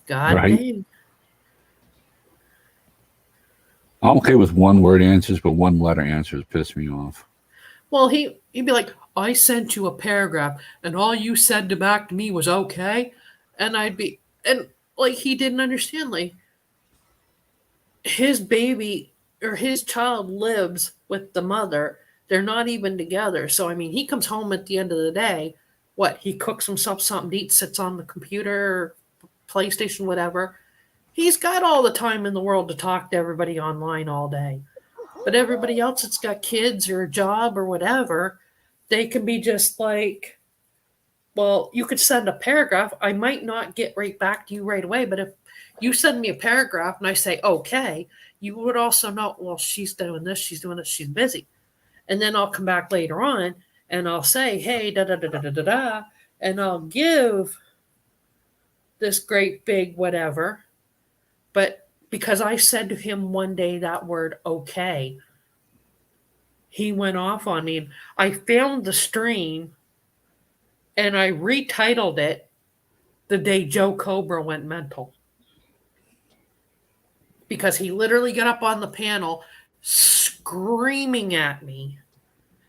God dang. I'm okay with one word answers, but one letter answers piss me off. Well, he'd be like, I sent you a paragraph and all you said to back to me was okay. And I'd be, and like, he didn't understand. Like, his baby or his child lives with the mother. They're not even together. So, I mean, he comes home at the end of the day. What? He cooks himself something to eat, sits on the computer, PlayStation, whatever. He's got all the time in the world to talk to everybody online all day. But everybody else that's got kids or a job or whatever, they can be just like, well, you could send a paragraph. I might not get right back to you right away, but if you send me a paragraph and I say, okay, you would also know, well, she's doing this, she's doing this, she's busy. And then I'll come back later on and I'll say, hey, da da da da da da da, and I'll give this great big whatever. But because I said to him one day that word okay, he went off on me. I found the stream and I retitled it The Day Joe Cobra Went Mental. Because he literally got up on the panel screaming at me,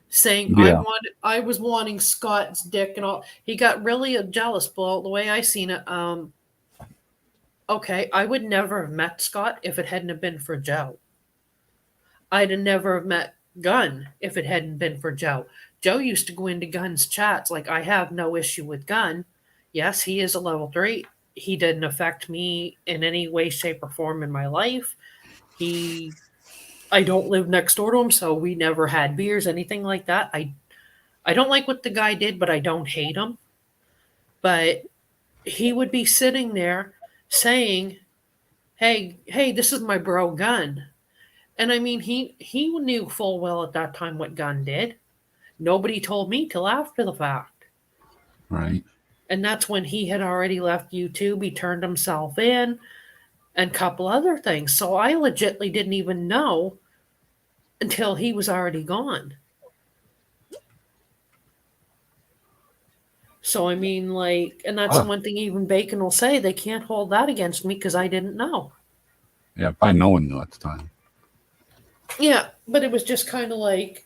saying Yeah. I was wanting Scott's dick and all. He got really jealous, but the way I seen it, okay, I would never have met Scott if it hadn't have been for Joe. I'd have never have met Gunn if it hadn't been for Joe. Joe used to go into Gunn's chats like, I have no issue with Gunn. Yes, he is a level 3. He didn't affect me in any way, shape, or form in my life. I don't live next door to him, so we never had beers, anything like that. I don't like what the guy did, but I don't hate him. But he would be sitting there saying, hey, this is my bro Gunn. And I mean, he knew full well at that time what Gunn did. Nobody told me till after the fact. Right. And that's when he had already left YouTube. He turned himself in and a couple other things. So I legitly didn't even know until he was already gone. So I mean, like, and that's the one thing even Bacon will say, they can't hold that against me because I didn't know. Yeah, probably no one knew at the time. Yeah, but it was just kind of like,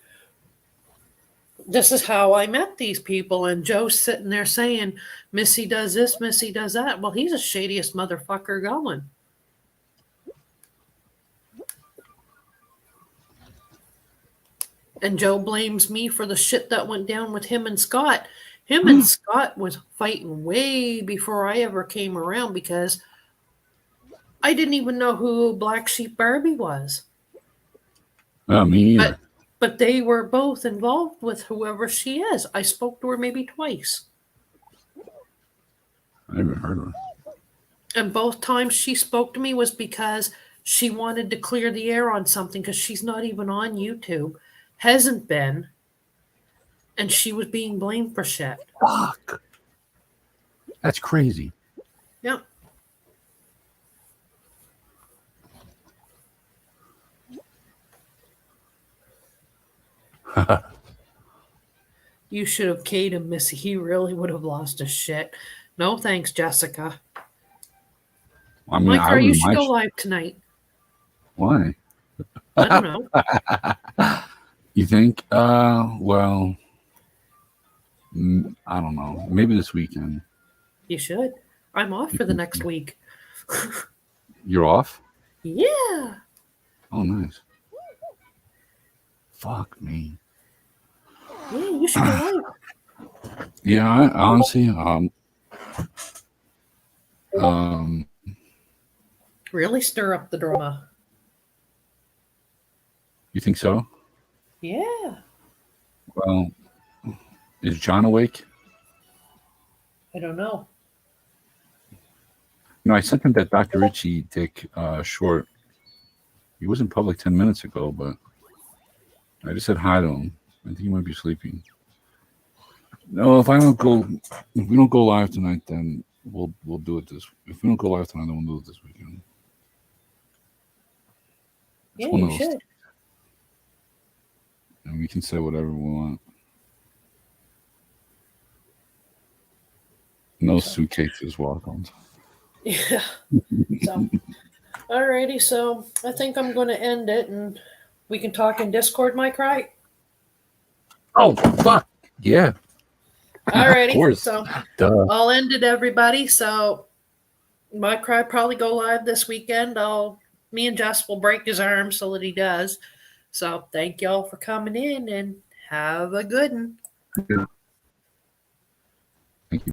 this is how I met these people. And Joe's sitting there saying, Missy does this, Missy does that. Well, he's the shadiest motherfucker going. And Joe blames me for the shit that went down with him and Scott. Him and Scott was fighting way before I ever came around because I didn't even know who Black Sheep Barbie was. Me either. But they were both involved with whoever she is. I spoke to her maybe twice. I haven't heard of her. And both times she spoke to me was because she wanted to clear the air on something because she's not even on YouTube. Hasn't been. And she was being blamed for shit. Fuck. That's crazy. Yeah. You should have Kate him, Missy. He really would have lost his shit. No thanks, Jessica. I mean, Mike, you should go live tonight. Why? I don't know. You think? Well, I don't know. Maybe this weekend. You should. I'm off for the next week. You're off? Yeah. Oh, nice. Fuck me. Yeah, you should go live. Yeah, I honestly, Really stir up the drama. you think so? Yeah. Well, is John awake? I don't know. No, I sent him that Dr. Ritchie Dick short. He was in public 10 minutes ago, but I just said hi to him. I think he might be sleeping. No, if we don't go live tonight, then we'll do it this. If we don't go live tonight, then we'll do it this weekend. Yeah, you should. And we can say whatever we want. No suitcases welcomed. Yeah. So Alrighty, so I think I'm going to end it, and we can talk in Discord, Mike, right? Oh, fuck. Yeah. Of Alrighty, course. so Duh. I'll end it, everybody. So Mike Cry probably go live this weekend. Me and Jess will break his arm so that he does. So thank y'all for coming in and have a good one. Yeah.